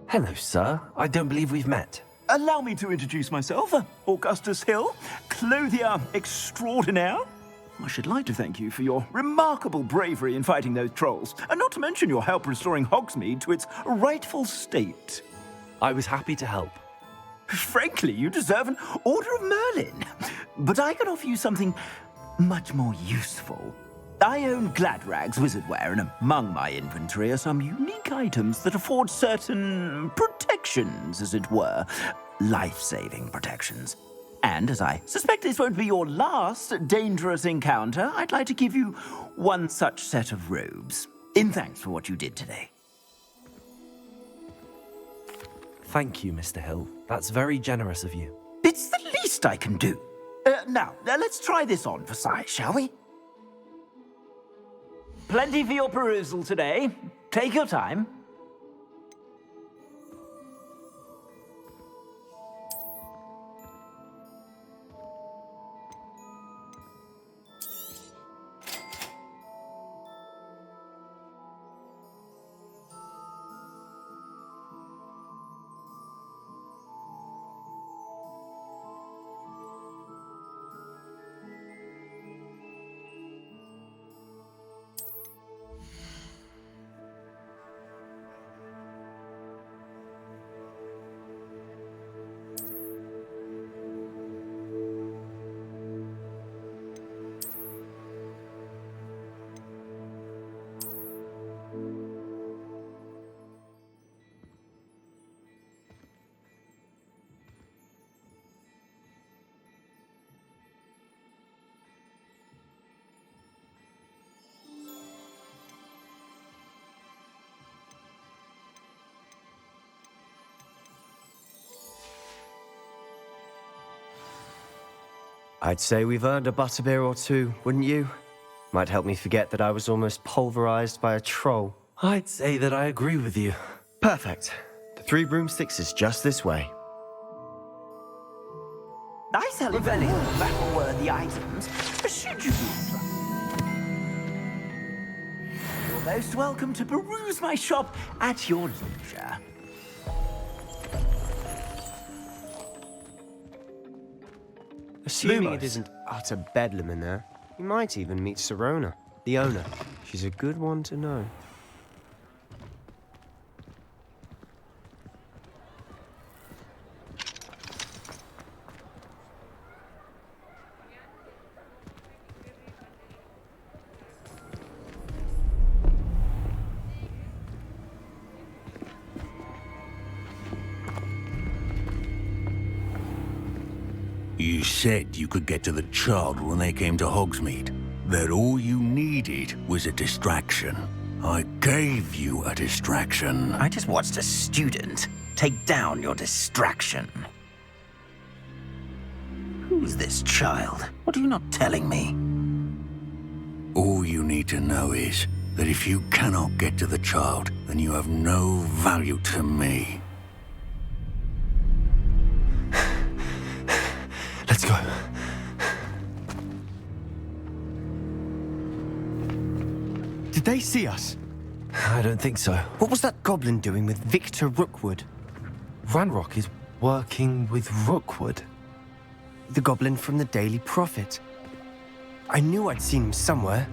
Hello, sir. I don't believe we've met. Allow me to introduce myself, Augustus Hill, clothier extraordinaire. I should like to thank you for your remarkable bravery in fighting those trolls, and not to mention your help restoring Hogsmeade to its rightful state. I was happy to help. Frankly, you deserve an Order of Merlin. But I can offer you something much more useful. I own Gladrag's wizardware, and among my inventory are some unique items that afford certain protections, as it were. Life-saving protections. And as I suspect this won't be your last dangerous encounter, I'd like to give you one such set of robes, in thanks for what you did today. Thank you, Mr. Hill. That's very generous of you. It's the least I can do. Now, let's try this on for size, shall we? Plenty for your perusal today. Take your time. I'd say we've earned a butterbeer or two, wouldn't you? Might help me forget that I was almost pulverized by a troll. I'd say that I agree with you. Perfect. The 3 broomsticks is just this way. I sell very battle-worthy items, should you be interested. You're most welcome to peruse my shop at your leisure. Assuming it isn't utter bedlam in there, you might even meet Sirona, the owner. She's a good one to know. You said you could get to the child when they came to Hogsmeade. That all you needed was a distraction. I gave you a distraction. I just watched a student take down your distraction. Who's this child? What are you not telling me? All you need to know is that if you cannot get to the child, then you have no value to me. Let's go. Did they see us? I don't think so. What was that goblin doing with Victor Rookwood? Ranrock is working with Rookwood. The goblin from the Daily Prophet. I knew I'd seen him somewhere.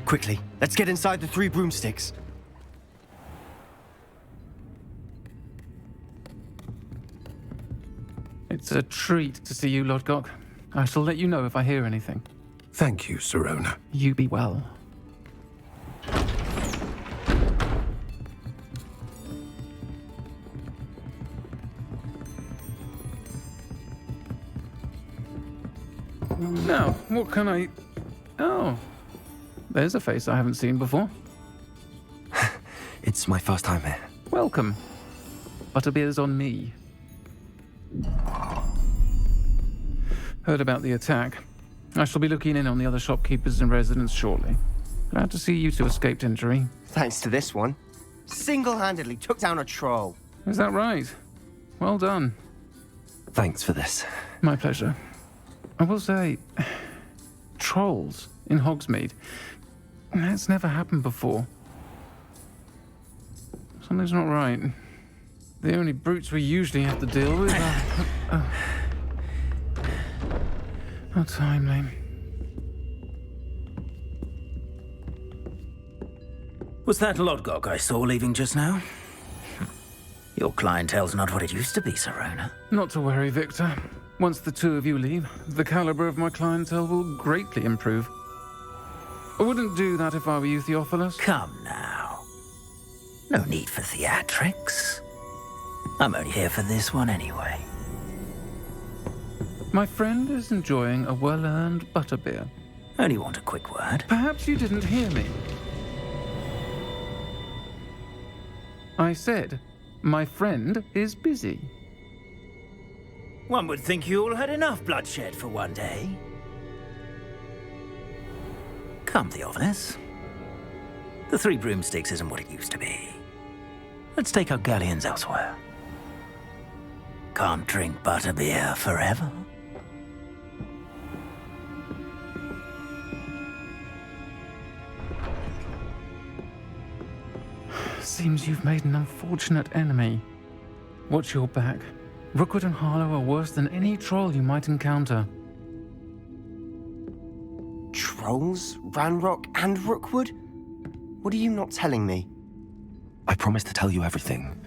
Quickly, let's get inside the Three Broomsticks. It's a treat to see you, Lodgok. I shall let you know if I hear anything. Thank you, Sirona. You be well. Now, what can I... Oh, there's a face I haven't seen before. It's my first time here. Welcome. Butterbeer's on me. Heard about the attack. I shall be looking in on the other shopkeepers and residents shortly. Glad to see you two escaped injury. Thanks to this one. Single-handedly took down a troll. Is that right? Well done. Thanks for this. My pleasure. I will say, trolls in Hogsmeade. That's never happened before. Something's not right. The only brutes we usually have to deal with are... How timely. Was that Lodgok I saw leaving just now? Your clientele's not what it used to be, Sirona. Not to worry, Victor. Once the two of you leave, the caliber of my clientele will greatly improve. I wouldn't do that if I were you, Theophilus. Come now. No need for theatrics. I'm only here for this one anyway. My friend is enjoying a well-earned butterbeer. Only want a quick word. Perhaps you didn't hear me. I said, my friend is busy. One would think you all had enough bloodshed for one day. Come, Theophilus. The Three Broomsticks isn't what it used to be. Let's take our galleons elsewhere. Can't drink butterbeer forever. Seems you've made an unfortunate enemy. Watch your back. Rookwood and Harlow are worse than any troll you might encounter. Trolls? Ranrock and Rookwood? What are you not telling me? I promised to tell you everything,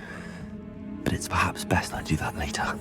but it's perhaps best I do that later.